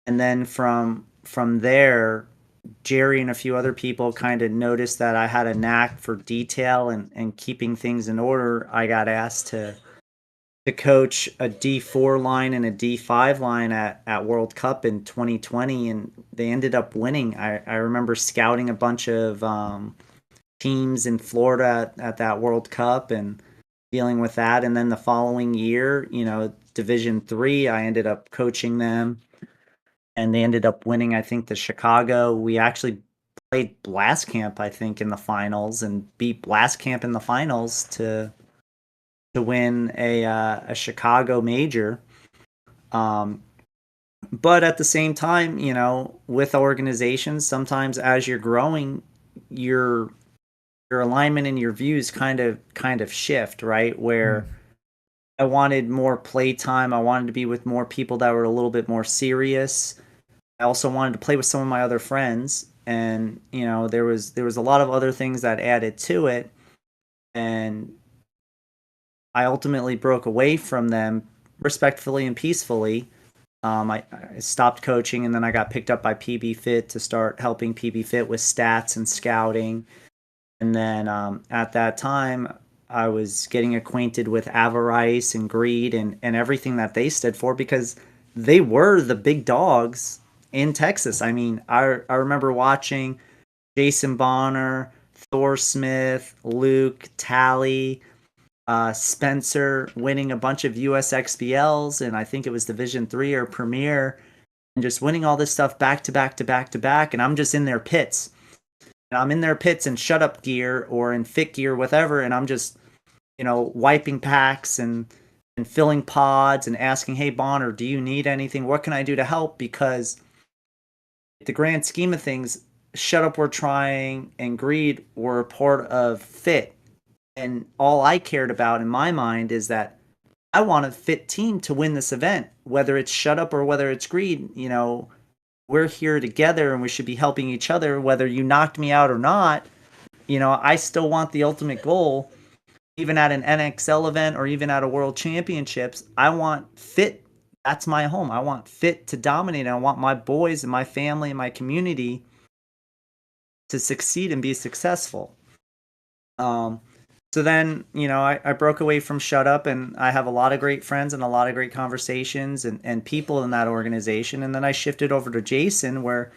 And then from there, Jerry and a few other people kind of noticed that I had a knack for detail and keeping things in order. I got asked to coach a D4 line and a D5 line at World Cup in 2020, and they ended up winning. I remember scouting a bunch of teams in Florida at that World Cup and dealing with that. And then the following year, Division 3, I ended up coaching them. And they ended up winning, I think, the Chicago. We actually played Blast Camp, I think, in the finals and beat Blast Camp in the finals to win a Chicago major. But at the same time, with organizations, sometimes as you're growing, your alignment and your views kind of shift, right? Where I wanted more play time. I wanted to be with more people that were a little bit more serious. I also wanted to play with some of my other friends, and there was a lot of other things that added to it, and I ultimately broke away from them respectfully and peacefully. I stopped coaching, and then I got picked up by PB Fit to start helping PB Fit with stats and scouting. And then at that time, I was getting acquainted with avarice and greed and everything that they stood for, because they were the big dogs in Texas. I mean, I remember watching Jason Bonner, Thor Smith, Luke, Tally, Spencer winning a bunch of US XBLs, and I think it was Division 3 or Premier, and just winning all this stuff back to back to back to back, and I'm just in their pits. And I'm in their pits in Shut Up gear or in fit gear, whatever, and I'm just, wiping packs and filling pods and asking, hey, Bonner, do you need anything? What can I do to help? Because the grand scheme of things, Shut Up We're Trying and Greed were a part of Fit. And all I cared about in my mind is that I want a fit team to win this event, whether it's Shut Up or whether it's Greed. We're here together and we should be helping each other, whether you knocked me out or not. I still want the ultimate goal, even at an NXL event or even at a World Championships. I want Fit. That's my home. I want Fit to dominate. I want my boys and my family and my community to succeed and be successful. So then, I broke away from Shut Up, and I have a lot of great friends and a lot of great conversations and people in that organization. And then I shifted over to Jason, where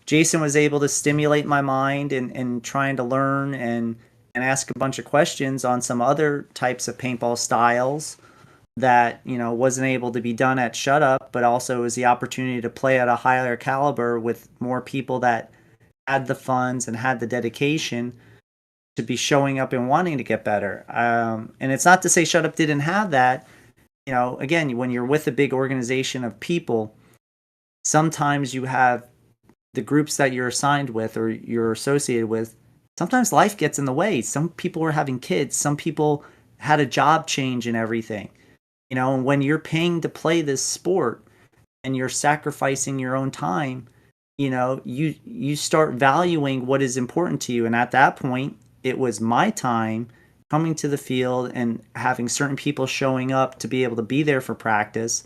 Jason was able to stimulate my mind and trying to learn and ask a bunch of questions on some other types of paintball styles that wasn't able to be done at Shut Up, but also was the opportunity to play at a higher caliber with more people that had the funds and had the dedication to be showing up and wanting to get better. And it's not to say Shut Up didn't have that. Again, when you're with a big organization of people, sometimes you have the groups that you're assigned with or you're associated with. Sometimes life gets in the way. Some people were having kids. Some people had a job change and everything. And when you're paying to play this sport and you're sacrificing your own time, you start valuing what is important to you. And at that point, it was my time coming to the field and having certain people showing up to be able to be there for practice,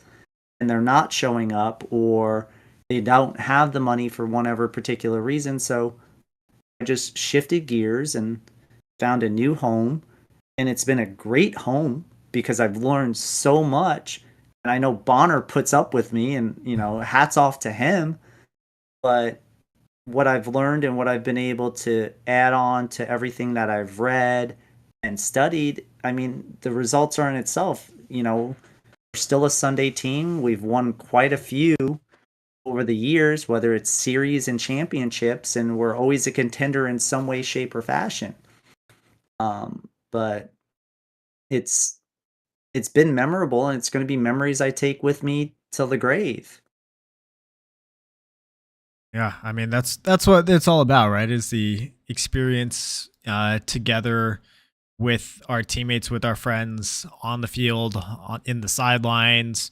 and they're not showing up, or they don't have the money for whatever particular reason. So I just shifted gears and found a new home, and it's been a great home because I've learned so much. And I know Bonner puts up with me, and hats off to him. But what I've learned and what I've been able to add on to everything that I've read and studied, I mean, the results are in itself. We're still a Sunday team. We've won quite a few over the years, whether it's series and championships, and we're always a contender in some way, shape, or fashion. But it's been memorable, and it's going to be memories I take with me till the grave. Yeah, I mean that's what it's all about, right? Is the experience together with our teammates, with our friends on the field, in the sidelines,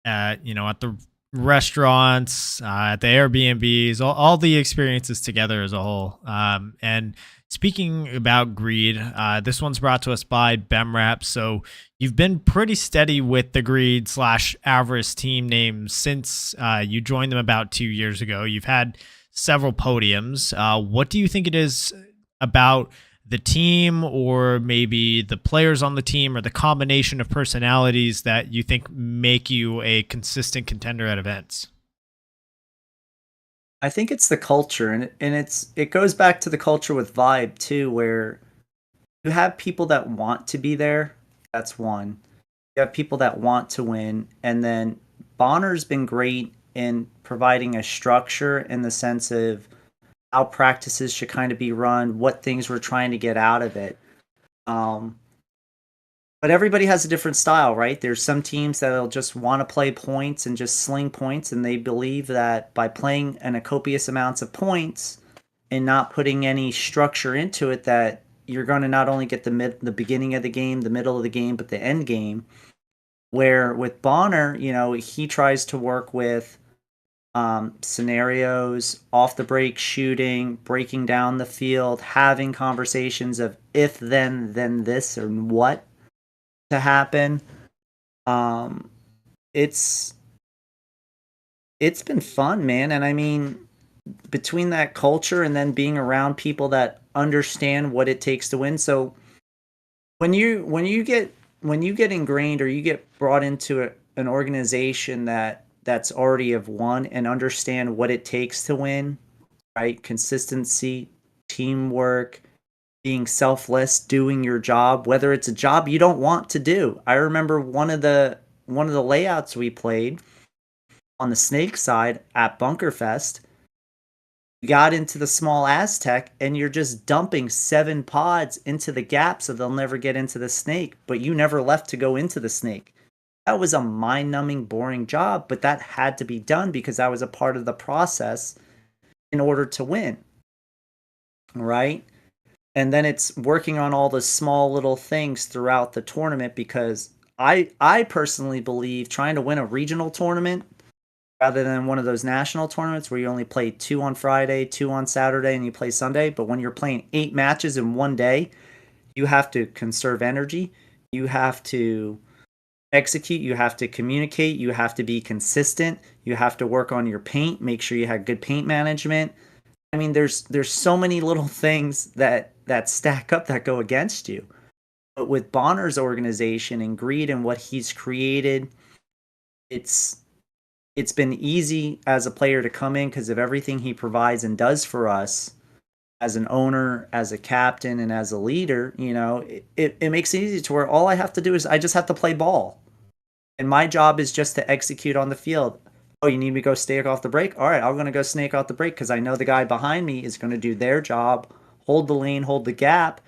at the restaurants, at the Airbnbs, all the experiences together as a whole. And speaking about greed, this one's brought to us by BEMRAP. So you've been pretty steady with the greed / Avarice team names since you joined them about 2 years ago. You've had several podiums. What do you think it is about the team, or maybe the players on the team, or the combination of personalities that you think make you a consistent contender at events? I think it's the culture, and it goes back to the culture with Vibe too, where you have people that want to be there. That's one. You have people that want to win, and then Bonner's been great in providing a structure in the sense of how practices should kind of be run, what things we're trying to get out of it. Um, but everybody has a different style, right? There's some teams that'll just want to play points and just sling points, and they believe that by playing in a copious amounts of points and not putting any structure into it, that you're going to not only get the beginning of the game, the middle of the game, but the end game. Where with Bonner, he tries to work with scenarios, off the break shooting, breaking down the field, having conversations of if then this, or what to happen. Um, it's it's been fun, man, and I mean, between that culture and then being around people that understand what it takes to win. So when you get ingrained, or you get brought into an organization that's already have won and understand what it takes to win, right? Consistency, teamwork, being selfless, doing your job, whether it's a job you don't want to do. I remember one of the layouts we played on the snake side at Bunkerfest. You got into the small Aztec, and you're just dumping 7 pods into the gap so they'll never get into the snake, but you never left to go into the snake. That was a mind-numbing, boring job, but that had to be done because that was a part of the process in order to win, right? And then it's working on all the small little things throughout the tournament, because I personally believe trying to win a regional tournament rather than one of those national tournaments where you only play 2 on Friday, 2 on Saturday, and you play Sunday. But when you're playing 8 matches in one day, you have to conserve energy. You have to execute. You have to communicate. You have to be consistent. You have to work on your paint. Make sure you have good paint management. I mean, there's so many little things that stack up that go against you. But with Bonner's organization and greed and what he's created, it's been easy as a player to come in because of everything he provides and does for us as an owner, as a captain, and as a leader. It makes it easy to where all I have to do is I just have to play ball. And my job is just to execute on the field. Oh, you need me to go snake off the break? All right, I'm going to go snake off the break because I know the guy behind me is going to do their job, hold the lane, hold the gap,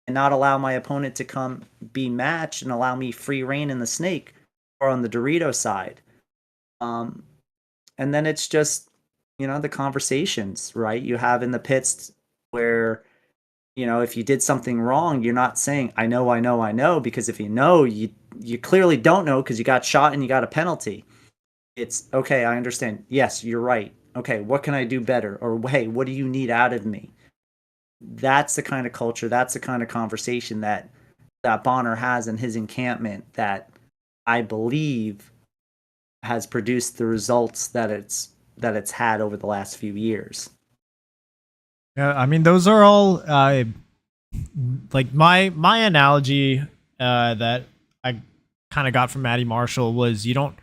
and not allow my opponent to come be matched and allow me free reign in the snake or on the Dorito side. And then it's just, the conversations, right? You have in the pits where, if you did something wrong, you're not saying, I know, because if you know, you clearly don't know because you got shot and you got a penalty. It's, okay, I understand. Yes, you're right. okay, what can I do better? Or hey, what do you need out of me? That's the kind of culture, that's the kind of conversation that Bonner has in his encampment that I believe has produced the results that it's had over the last few years. Yeah, I mean, those are all like my analogy that I kind of got from Matty Marshall was you don't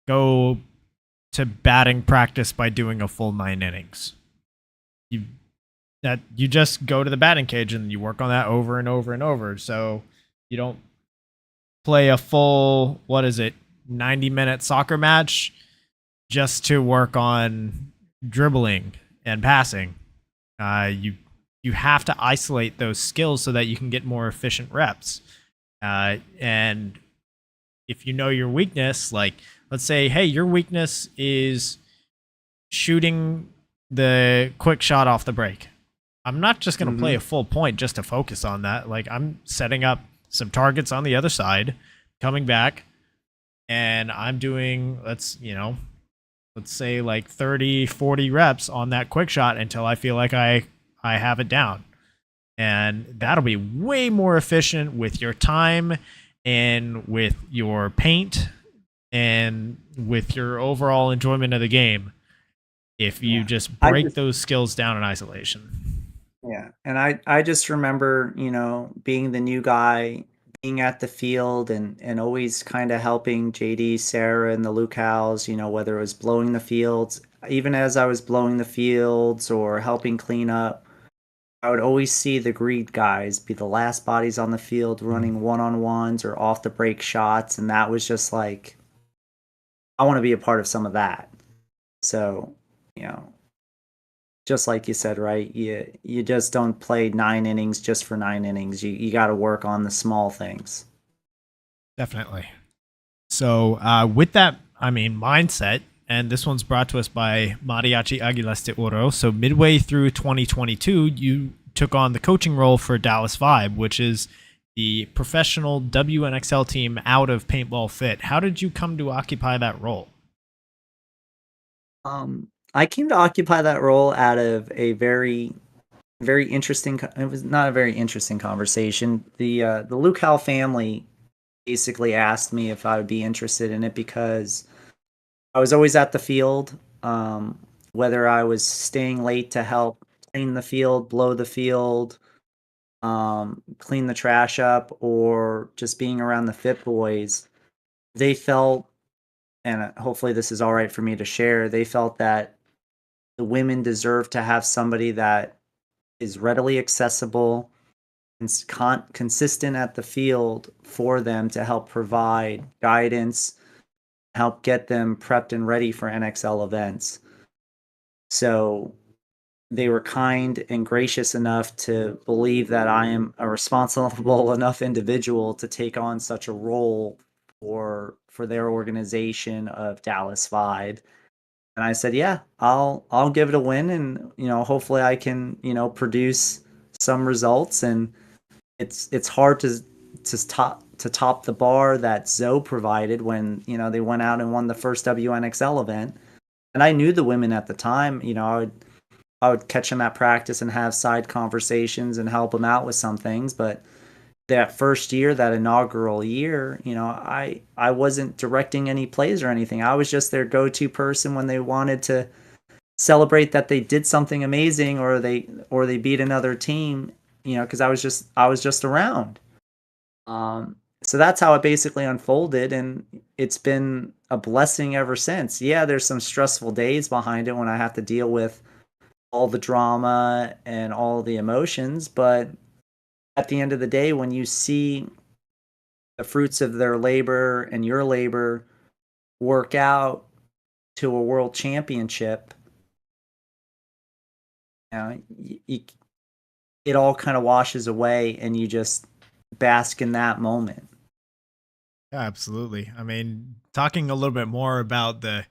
go to batting practice by doing a full 9 innings. You just go to the batting cage and you work on that over and over and over. So you don't play a full 90-minute soccer match just to work on dribbling and passing. You have to isolate those skills so that you can get more efficient reps. And if you know your weakness, like let's say, hey, your weakness is shooting the quick shot off the break. I'm not just going to play a full point just to focus on that. Like I'm setting up some targets on the other side, coming back, and I'm doing, let's say like 30, 40 reps on that quick shot until I feel like I have it down. And that'll be way more efficient with your time and with your paint and with your overall enjoyment of the game if you just break those skills down in isolation. Yeah. And I just remember, being the new guy, being at the field and always kind of helping JD, Sarah, and the Lucals, whether it was blowing the fields, even as I was blowing the fields or helping clean up, I would always see the greed guys be the last bodies on the field running one-on-ones or off the break shots. And that was just like, I want to be a part of some of that. So, just like you said, right? You just don't play 9 innings just for 9 innings. You got to work on the small things. Definitely. So with that, mindset, and this one's brought to us by Mariachi Aguilas de Oro. So midway through 2022, you took on the coaching role for Dallas Vibe, which is the professional WNXL team out of Paintball Fit. How did you come to occupy that role? I came to occupy that role out of a very, very interesting. It was not a very interesting conversation. The Lucal family basically asked me if I would be interested in it because I was always at the field, whether I was staying late to help clean the field, blow the field, clean the trash up, or just being around the Fit Boys. They felt, and hopefully this is all right for me to share, they felt that the women deserve to have somebody that is readily accessible and consistent at the field for them to help provide guidance, help get them prepped and ready for NXL events. So they were kind and gracious enough to believe that I am a responsible enough individual to take on such a role for their organization of Dallas Vibe. And I said, yeah, I'll give it a win, and hopefully I can produce some results. And it's hard to top the bar that Zoe provided when they went out and won the first WNXL event. And I knew the women at the time. I would catch them at practice and have side conversations and help them out with some things. But that first year, that inaugural year, I wasn't directing any plays or anything. I was just their go-to person when they wanted to celebrate that they did something amazing or they beat another team, because I was just around. So that's how it basically unfolded, and it's been a blessing ever since. Yeah, there's some stressful days behind it when I have to deal with all the drama and all the emotions, but at the end of the day, when you see the fruits of their labor and your labor work out to a world championship, it all kind of washes away and you just bask in that moment. Yeah, absolutely. Talking a little bit more about the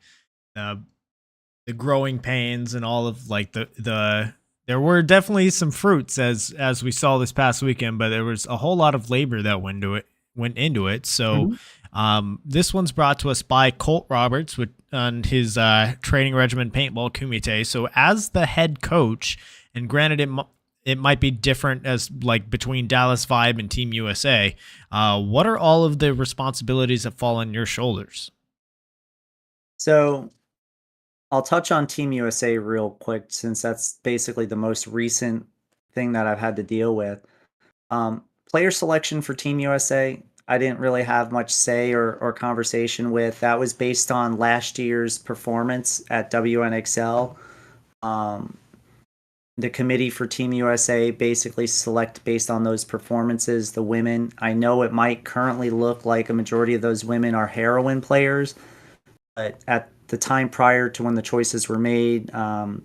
growing pains and all of like the there were definitely some fruits as we saw this past weekend, but there was a whole lot of labor that went into it. So This one's brought to us by Colt Roberts on his training regimen Paintball Kumite. So, as the head coach, and granted, it might be different as like between Dallas Vibe and Team USA. What are all of the responsibilities that fall on your shoulders? So I'll touch on Team USA real quick since that's basically the most recent thing that I've had to deal with. Player selection for Team USA, I didn't really have much say or conversation with. That was based on last year's performance at WNXL. Um, the committee for Team USA basically select based on those performances. The women, I know it might currently look like a majority of those women are heroine players, but at the time prior to when the choices were made,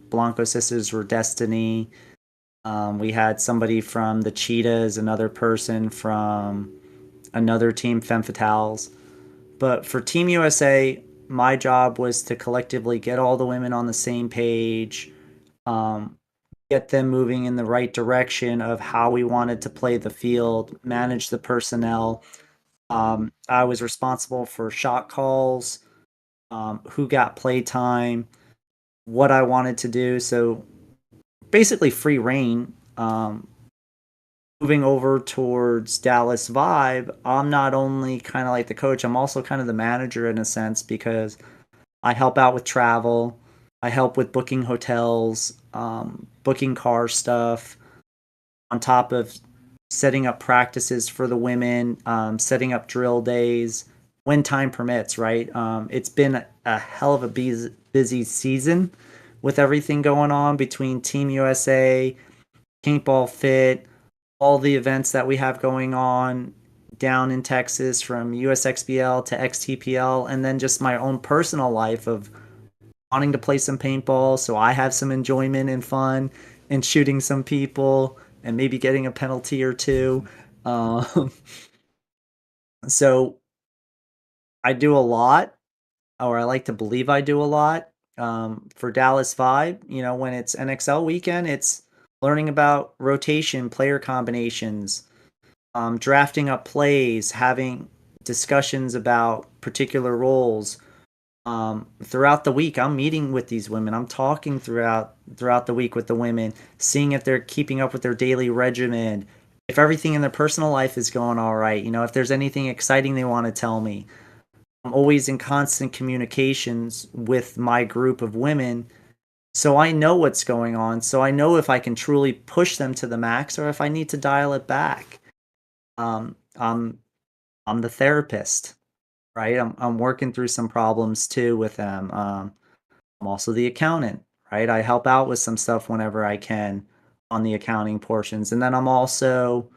Blanco sisters were Destiny. We had somebody from the Cheetahs, another person from another team, Femme Fatales. But for Team USA, my job was to collectively get all the women on the same page, um, get them moving in the right direction of how we wanted to play the field, manage the personnel. I was responsible for shot calls, who got play time, what I wanted to do. So basically free reign. Moving over towards Dallas Vibe, I'm not only kind of like the coach, I'm also kind of the manager in a sense because I help out with travel. I help with booking hotels, booking car stuff, on top of setting up practices for the women, setting up drill days when time permits, right? It's been a hell of a busy season with everything going on between Team USA, Paintball Fit, all the events that we have going on down in Texas from USXBL to XTPL, and then just my own personal life of wanting to play some paintball so I have some enjoyment and fun and shooting some people and maybe getting a penalty or two. Um, so I do a lot, or I like to believe I do a lot. For Dallas Vibe, when it's NXL weekend, it's learning about rotation, player combinations, drafting up plays, having discussions about particular roles. Throughout the week, I'm meeting with these women. I'm talking throughout the week with the women, seeing if they're keeping up with their daily regimen, if everything in their personal life is going all right. If there's anything exciting they want to tell me. I'm always in constant communications with my group of women, so I know what's going on. So I know if I can truly push them to the max or if I need to dial it back. Um, I'm I'm the therapist, right? I'm working through some problems too with them. I'm also the accountant, right? I help out with some stuff whenever I can on the accounting portions. And then I'm also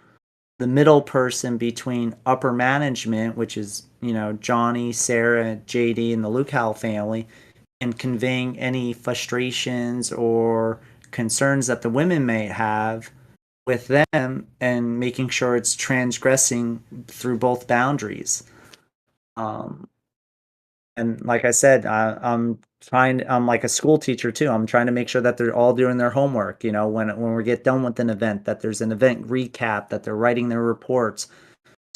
the middle person between upper management, which is, Johnny, Sarah, JD, and the Lucal family, and conveying any frustrations or concerns that the women may have with them and making sure it's transgressing through both boundaries. Um, and like I said, I'm like a school teacher too. I'm trying to make sure that they're all doing their homework. When we get done with an event, that there's an event recap, that they're writing their reports,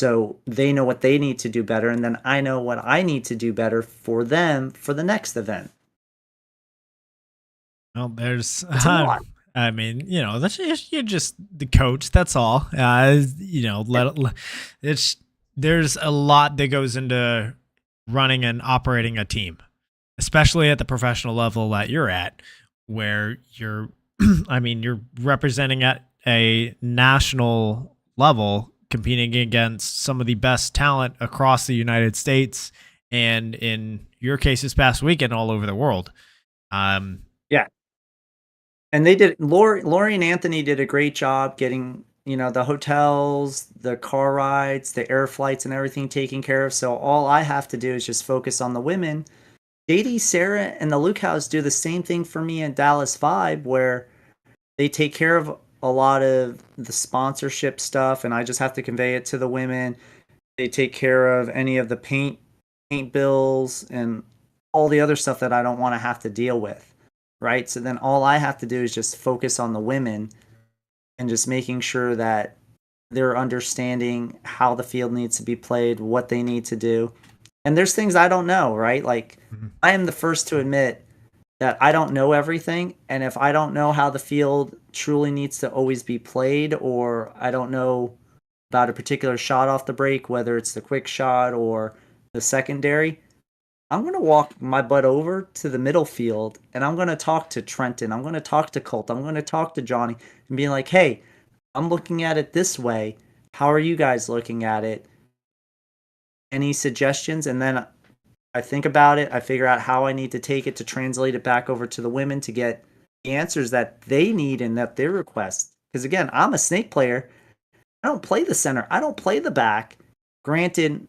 so they know what they need to do better, and then I know what I need to do better for them for the next event. Well, there's, It's a lot. I mean, you're just the coach. That's all. It's there's a lot that goes into running and operating a team, especially at the professional level that you're at, where you're, I mean, you're representing at a national level, competing against some of the best talent across the United States, and in your case, this past weekend, all over the world. Yeah. And they did. Lori and Anthony did a great job getting, the hotels, the car rides, the air flights, and everything taken care of. So all I have to do is just focus on the women. JD, Sarah, and the Luke House do the same thing for me in Dallas Vibe, where they take care of a lot of the sponsorship stuff, and I just have to convey it to the women. They take care of any of the paint bills and all the other stuff that I don't want to have to deal with, right? So then all I have to do is just focus on the women and just making sure that they're understanding how the field needs to be played, what they need to do. And there's things I don't know, right? Like, I am the first to admit that I don't know everything. And if I don't know how the field truly needs to always be played, or I don't know about a particular shot off the break, whether it's the quick shot or the secondary, I'm going to walk my butt over to the middle field and I'm going to talk to Trenton. I'm going to talk to Colt. I'm going to talk to Johnny and be like, hey, I'm looking at it this way. How are you guys looking at it? Any suggestions? And then I think about it. I figure out how I need to take it to translate it back over to the women to get the answers that they need and that they request. Because again, I'm a snake player. I don't play the center. I don't play the back. Granted,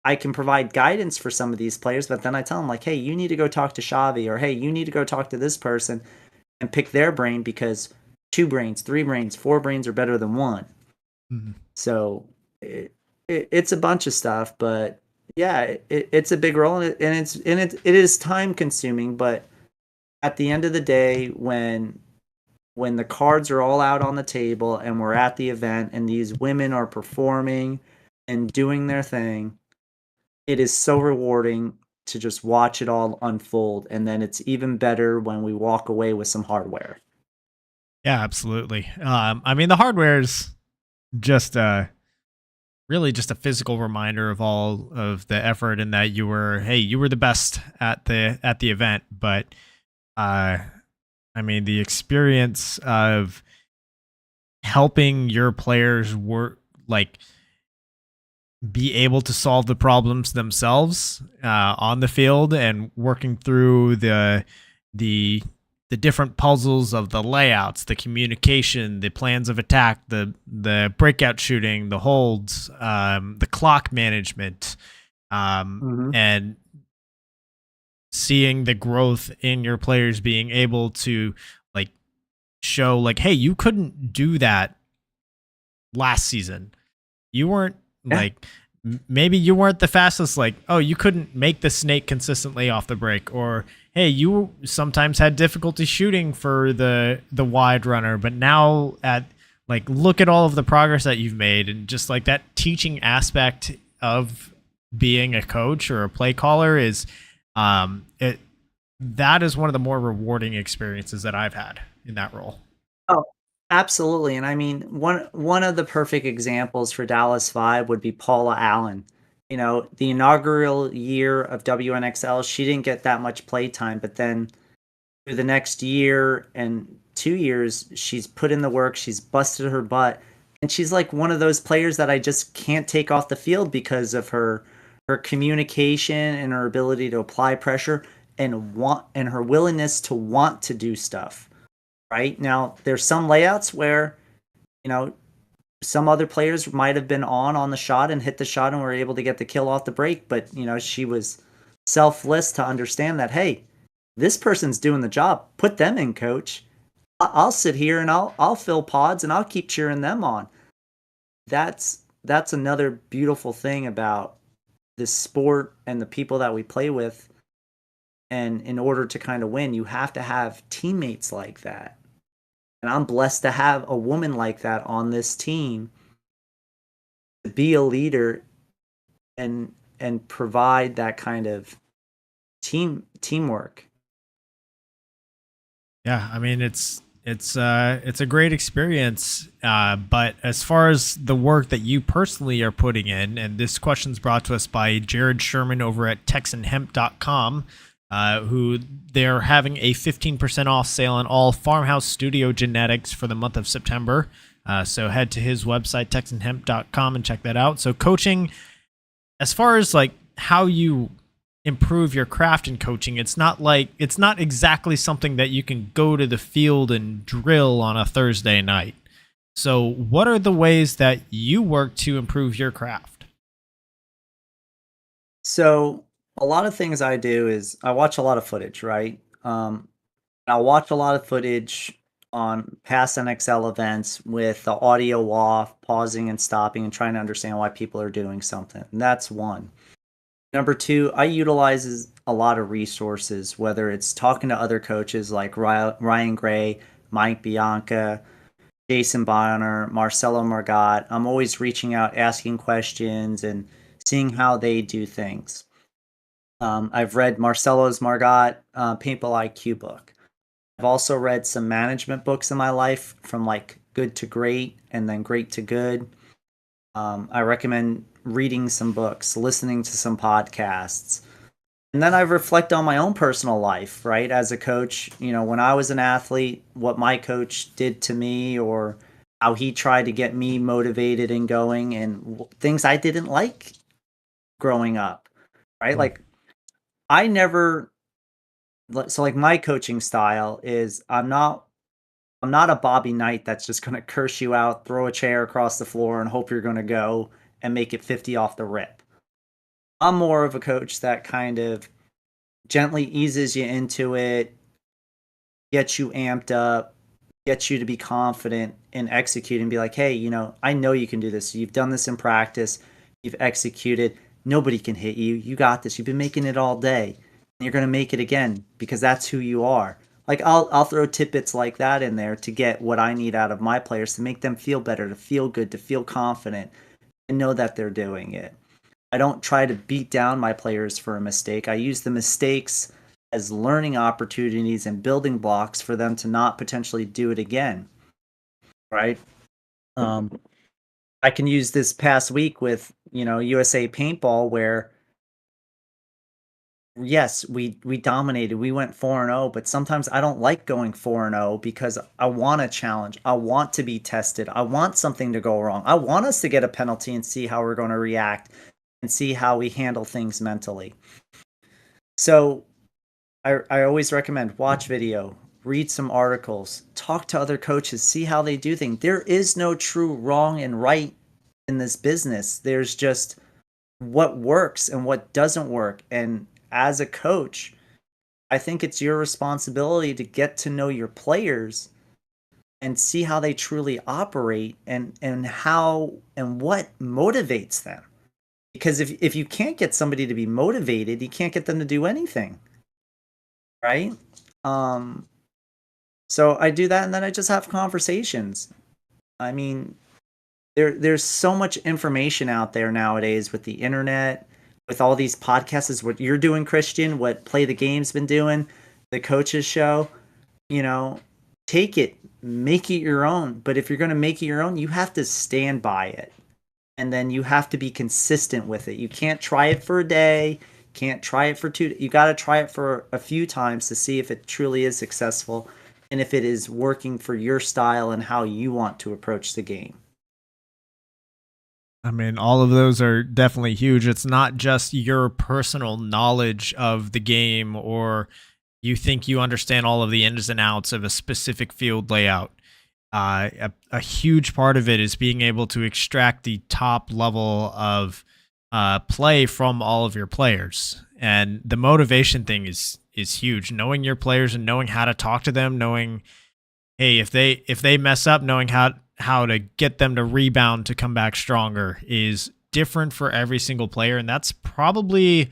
I can provide guidance for some of these players, but then I tell them like, hey, you need to go talk to Xavi, or hey, you need to go talk to this person and pick their brain, because 2 brains, 3 brains, 4 brains are better than one. Mhm. So it's a bunch of stuff, but yeah, it's a big role, and it is time consuming. But at the end of the day, when the cards are all out on the table and we're at the event and these women are performing and doing their thing, it is so rewarding to just watch it all unfold. And then it's even better when we walk away with some hardware. Yeah, absolutely. I mean, the hardware is just really just a physical reminder of all of the effort, and that you were the best at the event. But I mean, the experience of helping your players work, like, be able to solve the problems themselves on the field, and working through the different puzzles of the layouts, the communication, the plans of attack, the breakout shooting, the holds, the clock management, and seeing the growth in your players being able to like show like, hey, you couldn't do that last season. You weren't like, maybe you weren't the fastest, like, oh, you couldn't make the snake consistently off the break, or hey, you sometimes had difficulty shooting for the wide runner, but now look at all of the progress that you've made. And just like that teaching aspect of being a coach or a play caller is that is one of the more rewarding experiences that I've had in that role. Oh, absolutely. And I mean, one of the perfect examples for Dallas Vibe would be Paula Allen. You know, the inaugural year of WNXL, she didn't get that much play time, but then through the next year and 2 years, she's put in the work, she's busted her butt, and she's like one of those players that I just can't take off the field because of her communication and her ability to apply pressure and her willingness to want to do stuff. Right now, there's some layouts where, you know, some other players might have been on the shot and hit the shot and were able to get the kill off the break, but you know, she was selfless to understand that, hey, this person's doing the job. Put them in, coach. I'll sit here and I'll fill pods and I'll keep cheering them on. That's another beautiful thing about this sport and the people that we play with. And in order to kind of win, you have to have teammates like that. And I'm blessed to have a woman like that on this team to be a leader and provide that kind of teamwork. Yeah, I mean, it's a great experience. But as far as the work that you personally are putting in, and this question's brought to us by Jared Sherman over at TexanHemp.com, who they're having a 15% off sale on all Farmhouse Studio genetics for the month of September. So head to his website, TexanHemp.com, and check that out. So coaching, as far as like how you improve your craft in coaching, it's not exactly something that you can go to the field and drill on a Thursday night. So what are the ways that you work to improve your craft? So a lot of things I do is I watch a lot of footage, right? I'll watch a lot of footage on past NXL events with the audio off, pausing and stopping and trying to understand why people are doing something. And that's one. Number two, I utilize a lot of resources, whether it's talking to other coaches like Ryan Gray, Mike Bianca, Jason Bonner, Marcelo Margot. I'm always reaching out, asking questions, and seeing how they do things. I've read Marcelo's Margot Paintball IQ book. I've also read some management books in my life, from like good to great and then great to good. I recommend reading some books, listening to some podcasts. And then I reflect on my own personal life, right? As a coach, when I was an athlete, what my coach did to me, or how he tried to get me motivated and going, and things I didn't like growing up, right? Like I never, so like my coaching style is I'm not a Bobby Knight that's just going to curse you out, throw a chair across the floor, and hope you're going to go and make it 50 off the rip. I'm more of a coach that kind of gently eases you into it, gets you amped up, gets you to be confident and execute and be like, hey, I know you can do this. You've done this in practice. You've executed. Nobody can hit you. You got this. You've been making it all day. And you're going to make it again because that's who you are. Like I'll throw tidbits like that in there to get what I need out of my players, to make them feel better, to feel good, to feel confident, and know that they're doing it. I don't try to beat down my players for a mistake. I use the mistakes as learning opportunities and building blocks for them to not potentially do it again. Right? I can use this past week with, USA Paintball, where yes, we dominated. We went 4-0, but sometimes I don't like going 4-0 because I want a challenge. I want to be tested. I want something to go wrong. I want us to get a penalty and see how we're going to react and see how we handle things mentally. So I always recommend watch video, read some articles, talk to other coaches, see how they do things. There is no true wrong and right in this business. There's just what works and what doesn't work. And as a coach, I think it's your responsibility to get to know your players and see how they truly operate, and how and what motivates them. Because if you can't get somebody to be motivated, you can't get them to do anything. Right? So I do that, and then I just have conversations. I mean, there's so much information out there nowadays with the internet, with all these podcasts, is what you're doing, Christian, what Play the Game's been doing, the coaches show. Take it, make it your own. But if you're going to make it your own, you have to stand by it. And then you have to be consistent with it. You can't try it for a day, can't try it for 2. You got to try it for a few times to see if it truly is successful and if it is working for your style and how you want to approach the game. I mean, all of those are definitely huge. It's not just your personal knowledge of the game, or you think you understand all of the ins and outs of a specific field layout. A huge part of it is being able to extract the top level of play from all of your players. And the motivation thing is huge. Knowing your players and knowing how to talk to them, knowing, hey, if they mess up, knowing how to get them to rebound to come back stronger is different for every single player. And that's probably,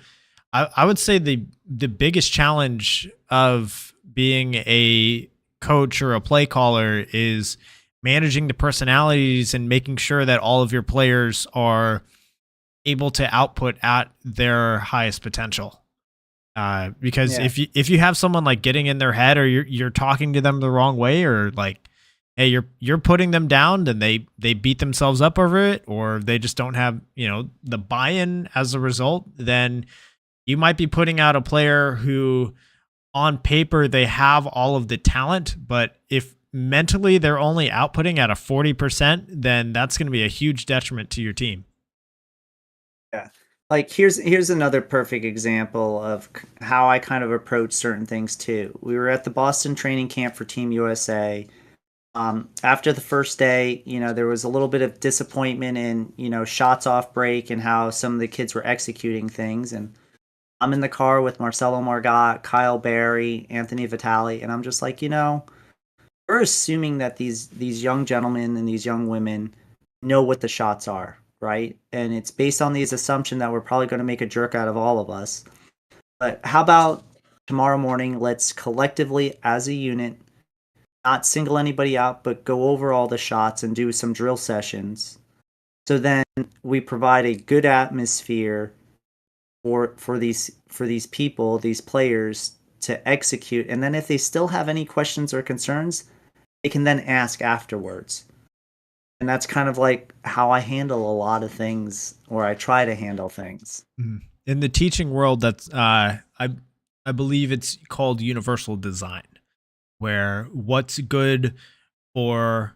I would say, the biggest challenge of being a coach or a play caller is managing the personalities and making sure that all of your players are able to output at their highest potential. Because if you have someone like getting in their head, or you're talking to them the wrong way, or like, hey, you're putting them down, then they beat themselves up over it, or they just don't have, the buy-in as a result, then you might be putting out a player who on paper they have all of the talent, but if mentally they're only outputting at a 40%, then that's going to be a huge detriment to your team. Yeah. Like here's another perfect example of how I kind of approach certain things too. We were at the Boston training camp for Team USA. After the first day, there was a little bit of disappointment in, shots off break and how some of the kids were executing things. And I'm in the car with Marcelo Margot, Kyle Barry, Anthony Vitale, and I'm just like, we're assuming that these young gentlemen and these young women know what the shots are, right? And it's based on these assumption that we're probably going to make a jerk out of all of us. But how about tomorrow morning, let's collectively, as a unit, not single anybody out, but go over all the shots and do some drill sessions. So then we provide a good atmosphere for these people, these players to execute. And then if they still have any questions or concerns, they can then ask afterwards. And that's kind of like how I handle a lot of things, or I try to handle things. In the teaching world, that's I believe it's called universal design, where what's good for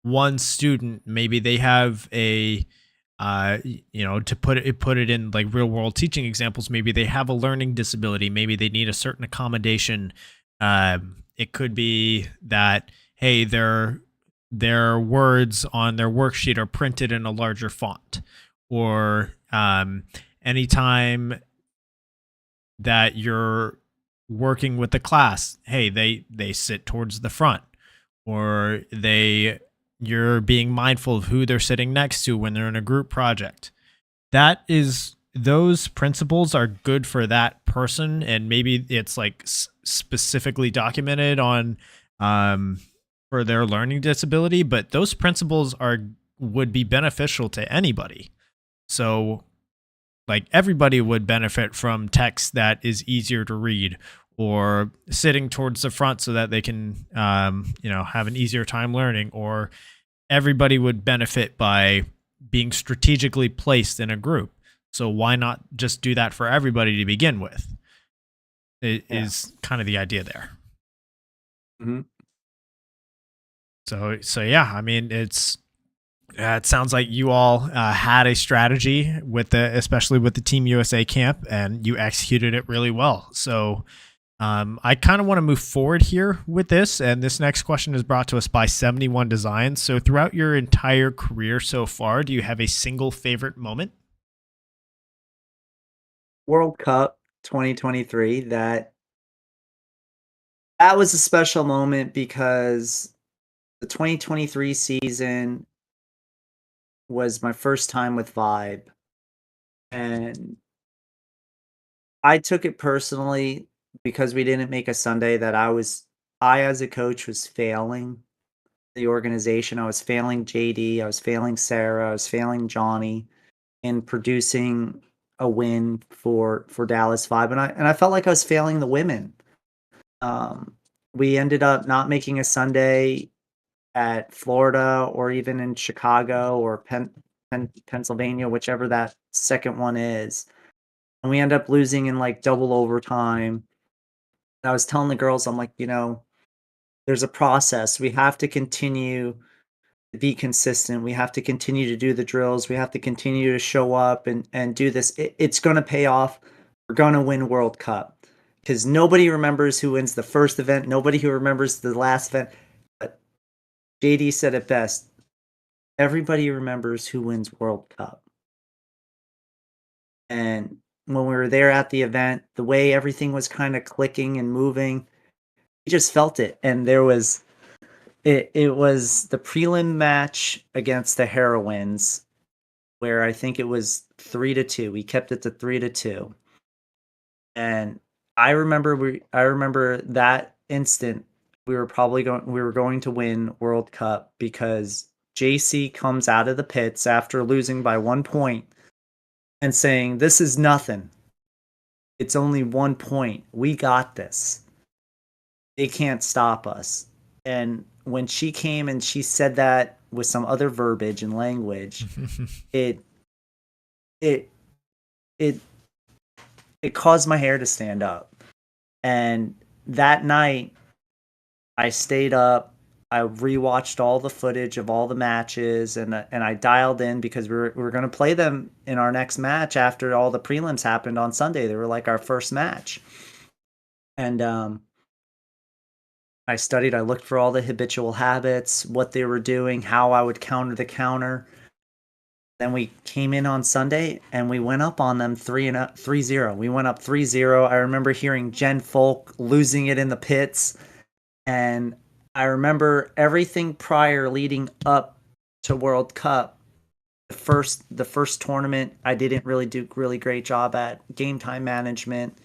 one student, maybe they have a to put it in like real world teaching examples, maybe they have a learning disability, maybe they need a certain accommodation. It could be that, hey, their words on their worksheet are printed in a larger font, or anytime that you're working with the class, hey, they sit towards the front, or you're being mindful of who they're sitting next to when they're in a group project. Those principles are good for that person, and maybe it's like specifically documented on for their learning disability, but those principles would be beneficial to anybody. So like everybody would benefit from text that is easier to read, or sitting towards the front so that they can have an easier time learning, or everybody would benefit by being strategically placed in a group. So why not just do that for everybody to begin with? Is kind of the idea there. Mm-hmm. So yeah, I mean, it sounds like you all had a strategy especially with the Team USA camp, and you executed it really well. So I kind of want to move forward here with this, and this next question is brought to us by 71 Designs. So throughout your entire career so far, do you have a single favorite moment? World Cup 2023, that was a special moment because the 2023 season was my first time with Vibe, and I took it personally because we didn't make a Sunday, that I as a coach was failing the organization. I was failing JD, I was failing Sarah, I was failing Johnny in producing a win for Dallas Vibe, and I felt like I was failing the women. We ended up not making a Sunday at Florida, or even in Chicago, or Pennsylvania, whichever that second one is. And we end up losing in like double overtime. And I was telling the girls, I'm like, there's a process. We have to continue to be consistent. We have to continue to do the drills. We have to continue to show up and do this. It's going to pay off. We're going to win World Cup, because nobody remembers who wins the first event. Nobody who remembers the last event. But JD said it best. Everybody remembers who wins World Cup. And when we were there at the event, the way everything was kind of clicking and moving, you just felt it. And it was the prelim match against the Heroines, where I think it was 3-2. We kept it to 3-2. And I remember that instant we were going to win World Cup, because JC comes out of the pits after losing by 1 point and saying, "This is nothing. It's only 1 point. We got this. They can't stop us." And when she came and she said that with some other verbiage and language, it caused my hair to stand up. And that night, I stayed up. I rewatched all the footage of all the matches, and I dialed in, because we were going to play them in our next match after all the prelims happened on Sunday. They were like our first match. And I studied. I looked for all the habitual habits, what they were doing, how I would counter the counter. Then we came in on Sunday and we went up on them 3-0. We went up 3-0. I remember hearing Jen Folk losing it in the pits. And I remember everything prior, leading up to World Cup. The first tournament, I didn't really do a really great job at game time management,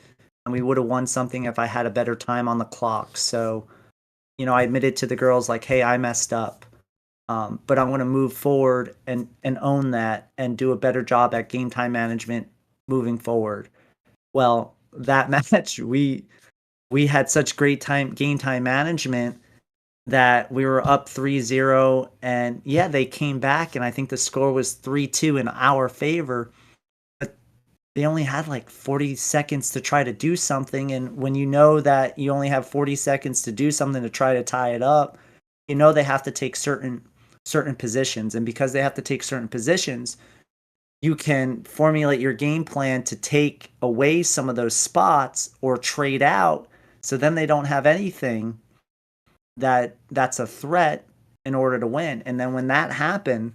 and we would have won something if I had a better time on the clock. So, I admitted to the girls like, hey, I messed up. But I want to move forward and own that and do a better job at game time management moving forward. Well, that match, we had such great game time management that we were up 3-0, and yeah, they came back, and I think the score was 3-2 in our favor. But they only had like 40 seconds to try to do something, and when you know that you only have 40 seconds to do something to try to tie it up, they have to take certain positions, and because they have to take certain positions, you can formulate your game plan to take away some of those spots or trade out, so then they don't have anything that's a threat in order to win. And then when that happened,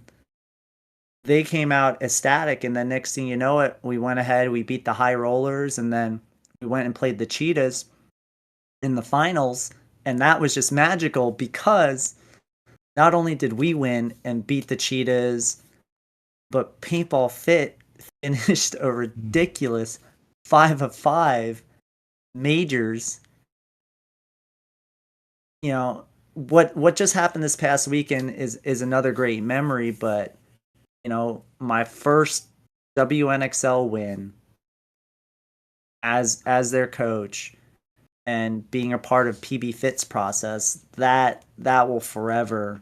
they came out ecstatic, and then next thing you know it, we went ahead, we beat the High Rollers, and then we went and played the Cheetahs in the finals, and that was just magical because not only did we win and beat the Cheetahs, but Paintball Fit finished a ridiculous 5 of 5 majors. What just happened this past weekend is another great memory, but my first WNXL win as their coach and being a part of PB Fit's process, that will forever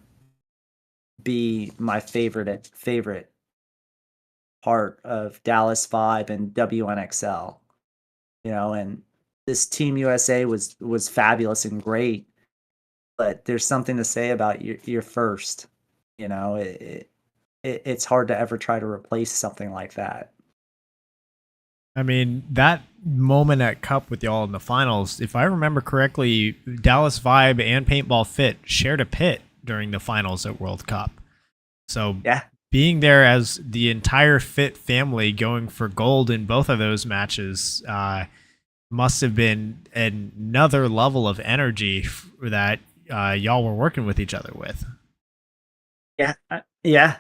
be my favorite part of Dallas Vibe and WNXL. And this Team USA was fabulous and great, but there's something to say about your first. It's hard to ever try to replace something like that. I mean, that moment at Cup with y'all in the finals, if I remember correctly, Dallas Vibe and Paintball Fit shared a pit during the finals at World Cup. So yeah, being there as the entire Fit family going for gold in both of those matches must have been another level of energy that y'all were working with each other with. Yeah.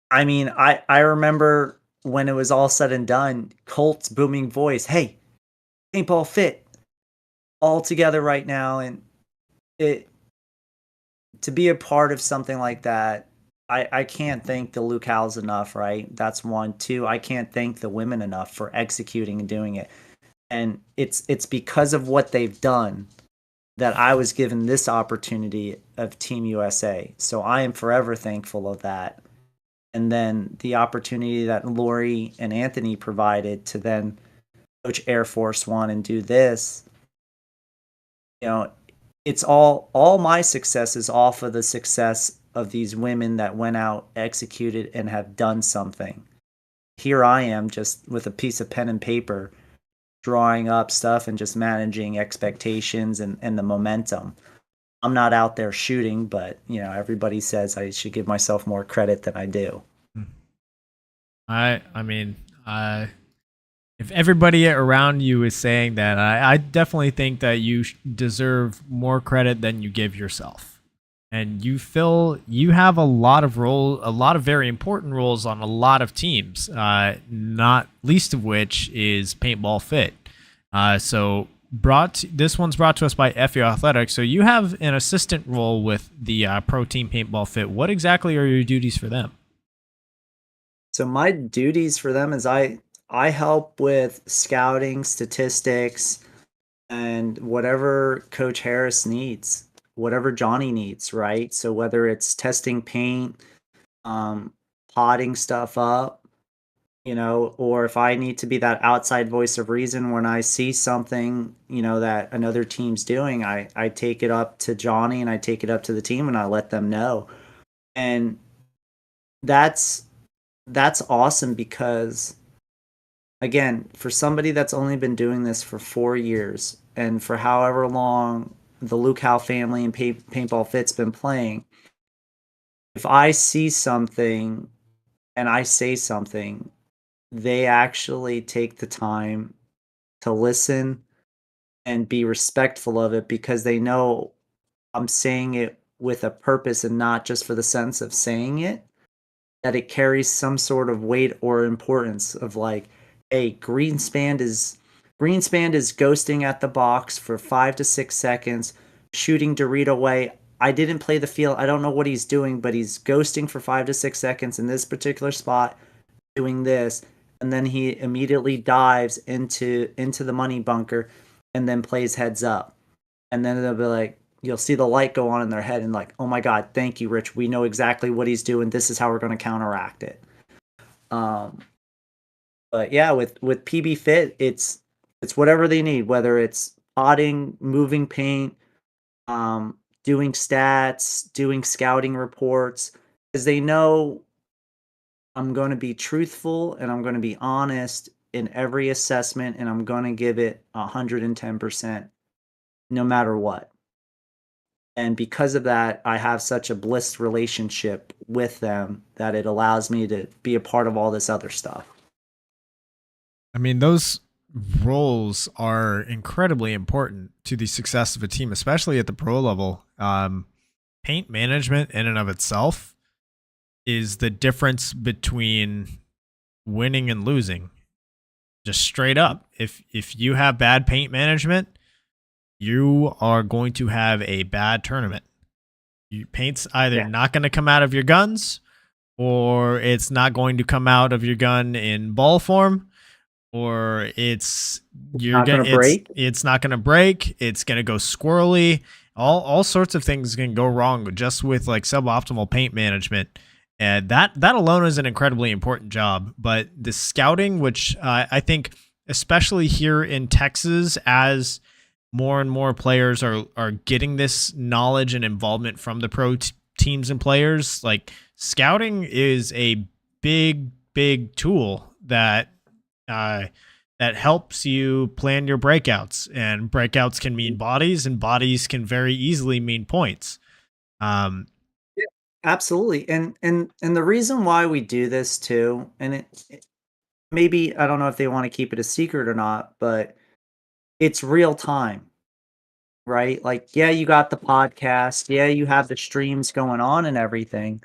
I mean, I remember when it was all said and done, Colt's booming voice, "Hey, Paintball Fit, all together right now," and to be a part of something like that, I can't thank the locales enough, right? That's one. Two, I can't thank the women enough for executing and doing it. And it's because of what they've done that I was given this opportunity of Team USA. So I am forever thankful of that. And then the opportunity that Lori and Anthony provided to then coach Air Force One and do this, it's all my success is off of the success of these women that went out, executed, and have done something. Here I am just with a piece of pen and paper, drawing up stuff and just managing expectations and the momentum. I'm not out there shooting, but everybody says I should give myself more credit than I do. I mean, if everybody around you is saying that, I definitely think that you deserve more credit than you give yourself. And you have a lot of very important roles on a lot of teams, not least of which is Paintball Fit. So this one's brought to us by FEO Athletics. So you have an assistant role with the Pro Team Paintball Fit. What exactly are your duties for them? So my duties for them is I help with scouting, statistics, and whatever Coach Harris needs, whatever Johnny needs, right? So whether it's testing paint, potting stuff up, or if I need to be that outside voice of reason when I see something, that another team's doing, I take it up to Johnny and I take it up to the team and I let them know. And that's awesome because, again, for somebody that's only been doing this for 4 years and for however long the Luke Howe family and Paintball Fit's been playing, if I see something and I say something, they actually take the time to listen and be respectful of it because they know I'm saying it with a purpose and not just for the sense of saying it, that it carries some sort of weight or importance of like, hey, Greenspan is ghosting at the box for 5 to 6 seconds. shooting Dorito away. I didn't play the field. I don't know what he's doing, but he's ghosting for 5 to 6 seconds in this particular spot, doing this, and then he immediately dives into the money bunker, and then plays heads up, and then they'll be like, you'll see the light go on in their head, and like, oh my god, thank you, Rich. We know exactly what he's doing. This is how we're going to counteract it. But yeah, with PB Fit, it's whatever they need, whether it's potting, moving paint, doing stats, doing scouting reports, because they know I'm going to be truthful and I'm going to be honest in every assessment, and I'm going to give it 110% no matter what. And because of that, I have such a bliss relationship with them that it allows me to be a part of all this other stuff. I mean, those roles are incredibly important to the success of a team, especially at the pro level. Paint management in and of itself is the difference between winning and losing. Just straight up. If you have bad paint management, you are going to have a bad tournament. Paint's either not going to come out of your guns, or it's not going to come out of your gun in ball form, or it's not going to break. It's not going to break. It's going to go squirrely. All sorts of things can go wrong just with like suboptimal paint management. And that alone is an incredibly important job. But the scouting, which I think, especially here in Texas, as more and more players are getting this knowledge and involvement from the pro teams and players, like scouting is a big tool that helps you plan your breakouts, and breakouts can mean bodies, and bodies can very easily mean points. Absolutely. And the reason why we do this too, and it maybe, I don't know if they want to keep it a secret or not, but it's real time, right? Like, yeah, you got the podcast, yeah, you have the streams going on and everything,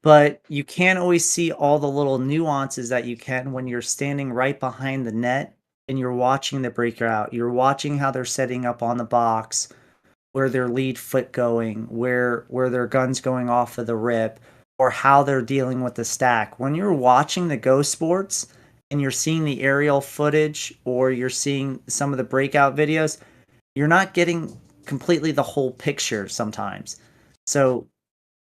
but you can't always see all the little nuances that you can when you're standing right behind the net and you're watching the breakout. You're watching how they're setting up on the box, where their lead foot going, where their gun's going off of the rip, or how they're dealing with the stack. When you're watching the Go Sports and you're seeing the aerial footage, or you're seeing some of the breakout videos, you're not getting completely the whole picture sometimes. So,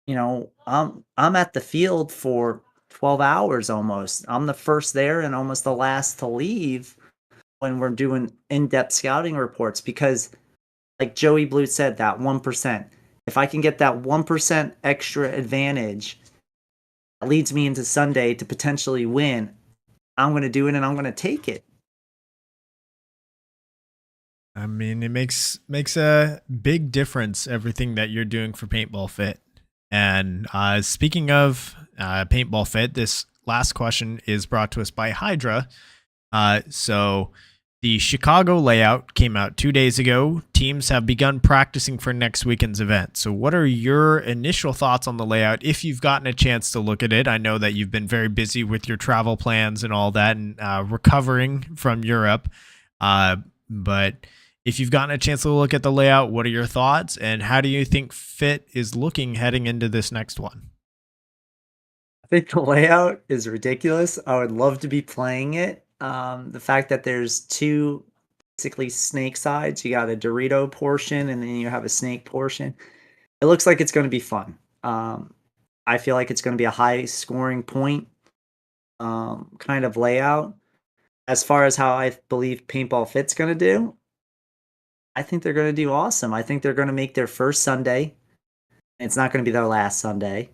I'm at the field for 12 hours almost. I'm the first there and almost the last to leave when we're doing in-depth scouting reports, because like Joey Blue said, that 1%. If I can get that 1% extra advantage, that leads me into Sunday to potentially win, I'm going to do it, and I'm going to take it. I mean, it makes a big difference, everything that you're doing for Paintball Fit. And speaking of Paintball Fit, this last question is brought to us by Hydra. So the Chicago layout came out 2 days ago. Teams have begun practicing for next weekend's event. So what are your initial thoughts on the layout, if you've gotten a chance to look at it? I know that you've been very busy with your travel plans and all that, and recovering from Europe. But if you've gotten a chance to look at the layout, what are your thoughts, and how do you think Fit is looking heading into this next one? I think the layout is ridiculous. I would love to be playing it. The fact that there's two basically snake sides, you got a Dorito portion and then you have a snake portion. It looks like it's going to be fun. I feel like it's going to be a high scoring point kind of layout. As far as how I believe Paintball Fit's going to do, I think they're going to do awesome. I think they're going to make their first Sunday. It's not going to be their last Sunday.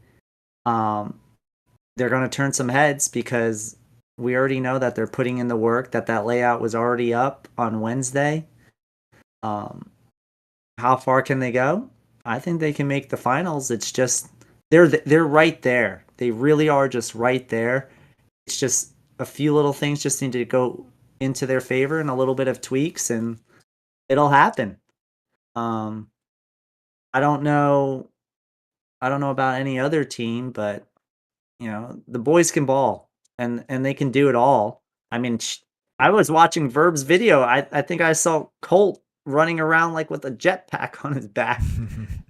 They're going to turn some heads, because we already know that they're putting in the work, that layout was already up on Wednesday. How far can they go? I think they can make the finals. It's just, they're right there. They really are just right there. It's just a few little things just need to go into their favor, and a little bit of tweaks, and it'll happen. I don't know about any other team, but the boys can ball, and they can do it all. I mean, I was watching Verb's video. I think I saw Colt running around like with a jetpack on his back,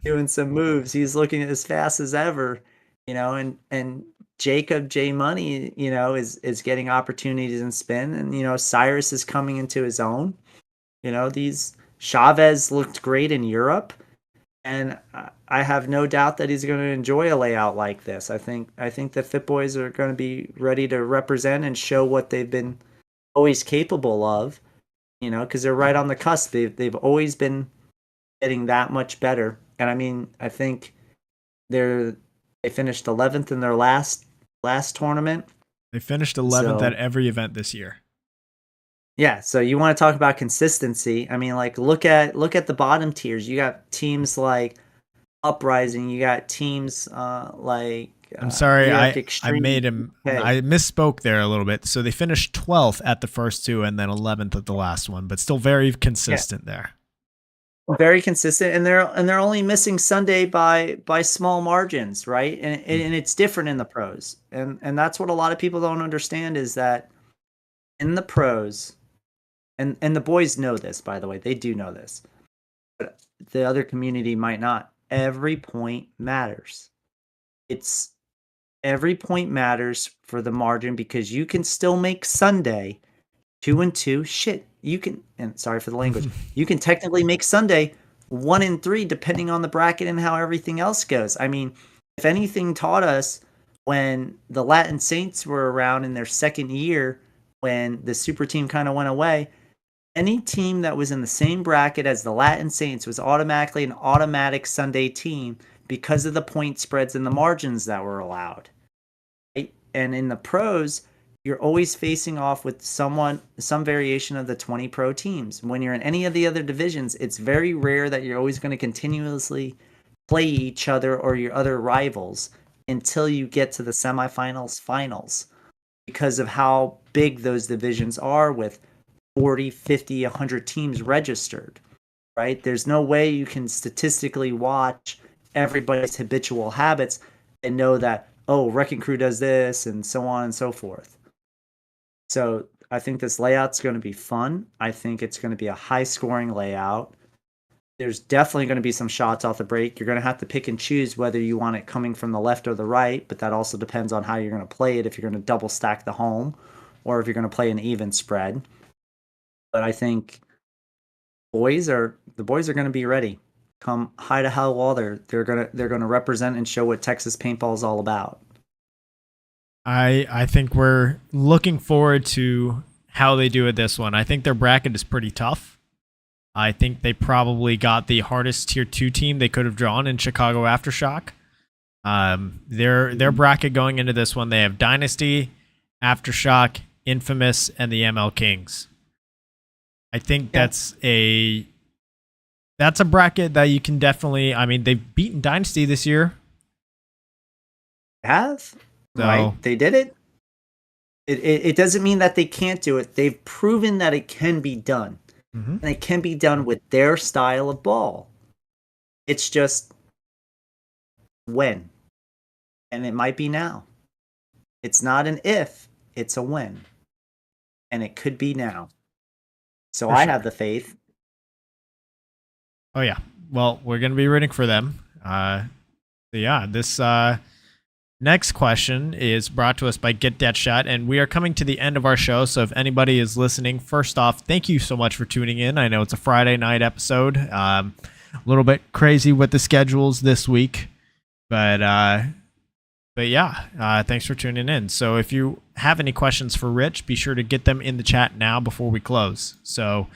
doing some moves. He's looking as fast as ever, and Jacob J Money, is getting opportunities in spin, and Cyrus is coming into his own. These Chavez looked great in Europe, and I have no doubt that he's going to enjoy a layout like this. I think the Fit Boys are going to be ready to represent and show what they've been always capable of, because they're right on the cusp. They've always been getting that much better. And I mean, I think they finished 11th in their last tournament. They finished 11th at every event this year. Yeah, so you want to talk about consistency. I mean, like look at the bottom tiers. You got teams like Uprising. You got teams like I'm sorry, I Extreme. made him. Okay. I misspoke there a little bit. So they finished 12th at the first two, and then 11th at the last one, but still very consistent there. Very consistent, and they're only missing Sunday by small margins, right? And it's different in the pros, and that's what a lot of people don't understand is that in the pros, and the boys know this, by the way, they do know this, but the other community might not. Every point matters. Every point matters for the margin because you can still make Sunday 2-2. Shit, you can, and sorry for the language, you can technically make Sunday 1-3 depending on the bracket and how everything else goes. I mean, if anything taught us when the Latin Saints were around in their second year, when the super team kind of went away, any team that was in the same bracket as the Latin Saints was automatically an automatic Sunday team because of the point spreads and the margins that were allowed. Right? And in the pros, you're always facing off with some variation of the 20 pro teams. When you're in any of the other divisions, it's very rare that you're always going to continuously play each other or your other rivals until you get to the semifinals, finals, because of how big those divisions are with 40, 50, 100 teams registered, right? There's no way you can statistically watch everybody's habitual habits and know that, oh, Wrecking Crew does this and so on and so forth. So I think this layout's going to be fun. I think it's going to be a high-scoring layout. There's definitely going to be some shots off the break. You're going to have to pick and choose whether you want it coming from the left or the right, but that also depends on how you're going to play it, if you're going to double stack the home or if you're going to play an even spread. But I think the boys are going to be ready. Come high to hell wall, they're going to represent and show what Texas paintball is all about. I think we're looking forward to how they do it this one. I think their bracket is pretty tough. I think they probably got the hardest tier 2 team they could have drawn in Chicago Aftershock. Their bracket going into this one, they have Dynasty, Aftershock, Infamous, and the ML Kings. I think that's a bracket that you can definitely, I mean, they've beaten Dynasty this year. Have? So, right. They did it. It doesn't mean that they can't do it. They've proven that it can be done. Mm-hmm. And it can be done with their style of ball. It's just when. And it might be now. It's not an if, it's a when. And it could be now. So I have the faith. Oh, yeah. Well, we're going to be rooting for them. This next question is brought to us by Get That Shot, and we are coming to the end of our show. So if anybody is listening, first off, thank you so much for tuning in. I know it's a Friday night episode. A little bit crazy with the schedules this week, but thanks for tuning in. So if you have any questions for Rich, be sure to get them in the chat now before we close. So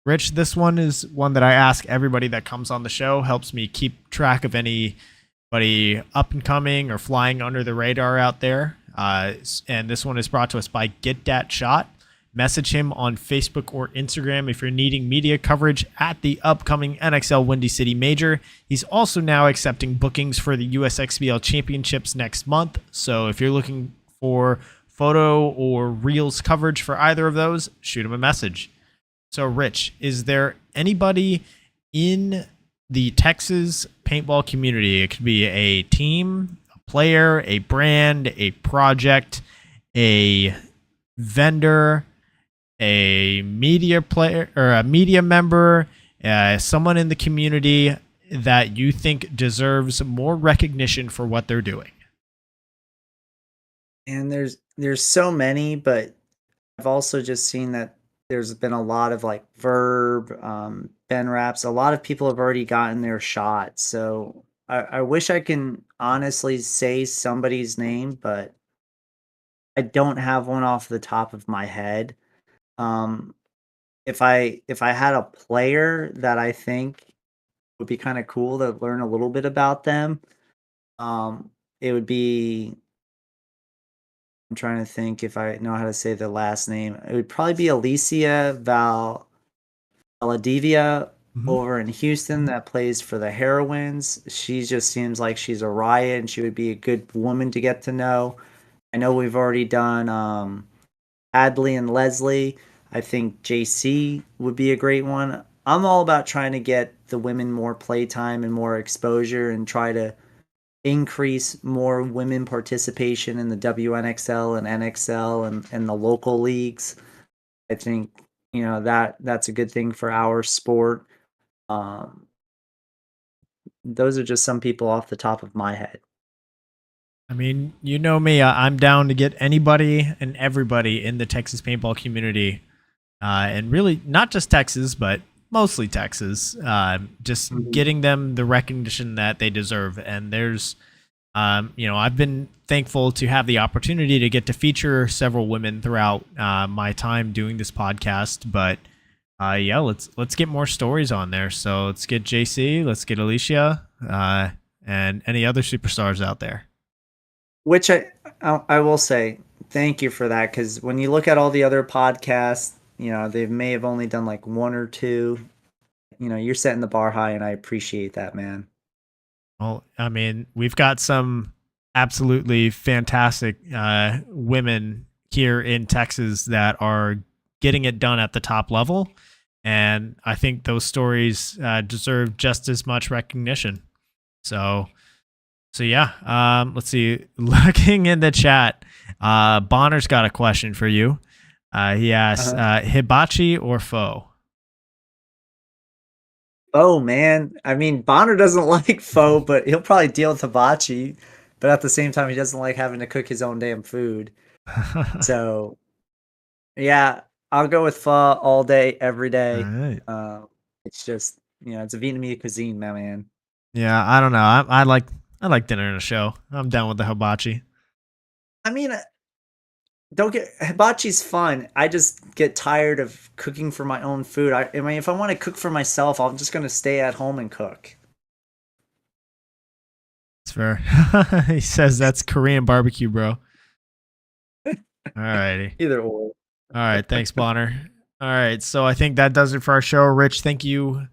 Rich, this one is one that I ask everybody that comes on the show. Helps me keep track of anybody up and coming or flying under the radar out there. And this one is brought to us by Get That Shot. Message him on Facebook or Instagram if you're needing media coverage at the upcoming NXL Windy City Major. He's also now accepting bookings for the USXBL Championships next month. So if you're looking for photo or reels coverage for either of those, shoot him a message. So Rich, is there anybody in the Texas paintball community? It could be a team, a player, a brand, a project, a vendor, a media player or a media member, someone in the community that you think deserves more recognition for what they're doing? And there's so many, but I've also just seen that there's been a lot of like Verb, Ben Raps. A lot of people have already gotten their shot. So I wish I can honestly say somebody's name, but I don't have one off the top of my head. Um, if I had a player that I think would be kind of cool to learn a little bit about them, it would be. I'm trying to think if I know how to say the last name. It would probably be Alicia Valadivia Mhm. over in Houston that plays for the Heroines. She just seems like she's a riot and she would be a good woman to get to know. I know we've already done Adley and Leslie. I think JC would be a great one. I'm all about trying to get the women more playtime and more exposure and try to increase more women participation in the WNXL and NXL and the local leagues. I think that's a good thing for our sport. Um, those are just some people off the top of my head. I mean, you know me, I'm down to get anybody and everybody in the Texas paintball community, and really not just Texas, but mostly Texas, just Mhm. getting them the recognition that they deserve. And I've been thankful to have the opportunity to get to feature several women throughout my time doing this podcast. But yeah, let's get more stories on there. So let's get JC, let's get Alicia, and any other superstars out there. Which I will say thank you for that, because when you look at all the other podcasts, they may have only done like one or two. You're setting the bar high, and I appreciate that, man. Well, I mean, we've got some absolutely fantastic women here in Texas that are getting it done at the top level. And I think those stories deserve just as much recognition. So, so yeah, let's see. Looking in the chat, Bonner's got a question for you. He asks, Uh-huh. hibachi or pho? Oh man, I mean Bonner doesn't like pho, but he'll probably deal with hibachi. But at the same time, he doesn't like having to cook his own damn food. So yeah, I'll go with pho all day, every All day. right. It's just it's a Vietnamese cuisine, my man. Yeah, I don't know. I like dinner and a show. I'm down with the hibachi. I mean, don't get hibachi's fun. I just get tired of cooking for my own food. I mean, if I want to cook for myself, I'm just gonna stay at home and cook. It's fair. He says that's Korean barbecue, bro. All righty. Either or. All right. Thanks, Bonner. All right. So I think that does it for our show. Rich, thank you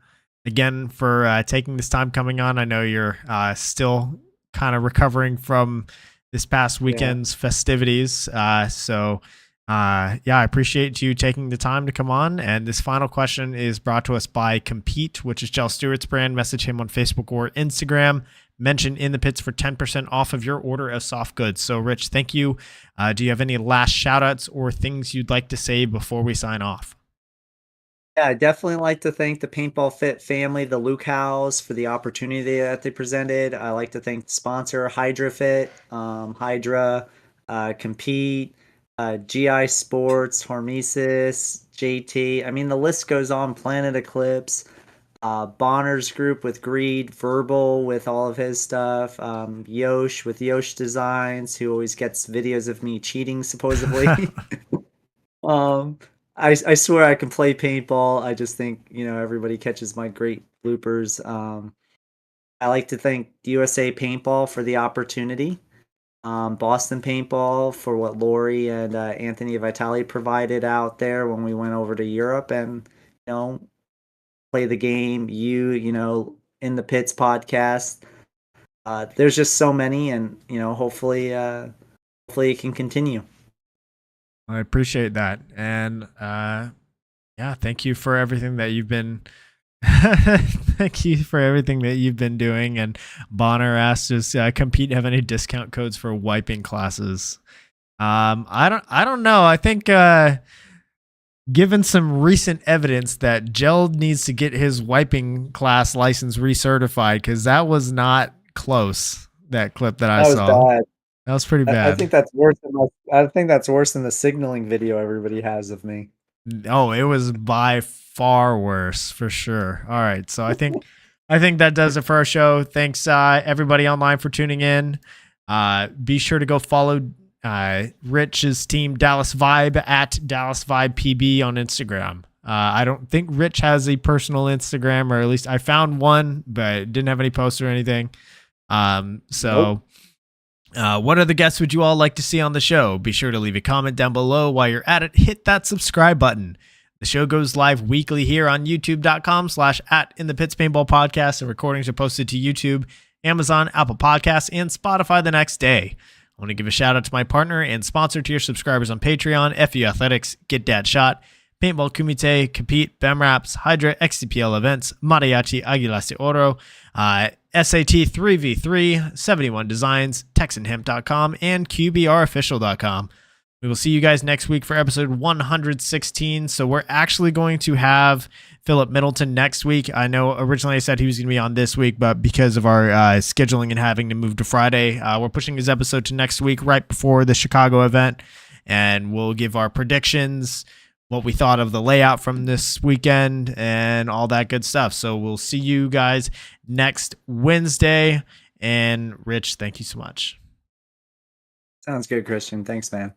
again for taking this time coming on. I know you're still kind of recovering from this past Yeah. weekend's festivities. Yeah, I appreciate you taking the time to come on. And this final question is brought to us by Compete, which is Jell Stewart's brand. Message him on Facebook or Instagram. Mention In the Pits for 10% off of your order of soft goods. So, Rich, thank you. Do you have any last shout outs or things you'd like to say before we sign off? Yeah, I definitely like to thank the Paintball Fit family, the Luke House, for the opportunity that they presented. I like to thank the sponsor, Hydra Fit, Hydra, Compete, GI Sports, Hormesis, JT. I mean, the list goes on. Planet Eclipse, Bonner's group with Greed, Verbal with all of his stuff, Yosh with Yosh Designs, who always gets videos of me cheating, supposedly. Um, I swear I can play paintball. I just think, everybody catches my great bloopers. I like to thank USA Paintball for the opportunity. Boston Paintball for what Lori and Anthony Vitale provided out there when we went over to Europe and, play the game. In the Pits podcast. There's just so many, and hopefully it can continue. I appreciate that. And yeah, thank you for everything that you've been. Thank you for everything that you've been doing. And Bonner asked, does Compete have any discount codes for wiping classes? I don't know. I think given some recent evidence that Gel needs to get his wiping class license recertified because that was not close. That clip that I That was saw. bad. That was pretty I bad. think that's worse than I think that's worse than the signaling video everybody has of me. Oh, it was by far worse for sure. All right, so I think that does it for our show. Thanks everybody online for tuning in. Be sure to go follow Rich's team Dallas Vibe at Dallas Vibe PB on Instagram. I don't think Rich has a personal Instagram, or at least I found one, but it didn't have any posts or anything. Nope. What other guests would you all like to see on the show? Be sure to leave a comment down below. While you're at it, hit that subscribe button. The show goes live weekly here on youtube.com/@inthepitspaintballpodcast, and recordings are posted to YouTube, Amazon, Apple Podcasts, and Spotify the next day. I want to give a shout out to my partner and sponsor tier subscribers on Patreon, FU Athletics, Get Dad Shot, Paintball Kumite, Compete, BEMRAPS, Hydra, XCPL Events, Mariachi Aguilas de Oro, SAT 3v3, 71 Designs, TexanHemp.com, and QBRofficial.com. We will see you guys next week for episode 116. So we're actually going to have Philip Middleton next week. I know originally I said he was going to be on this week, but because of our scheduling and having to move to Friday, we're pushing his episode to next week right before the Chicago event. And we'll give our predictions, what we thought of the layout from this weekend, and all that good stuff. So we'll see you guys next Wednesday. And Rich, thank you so much. Sounds good, Christian. Thanks, man.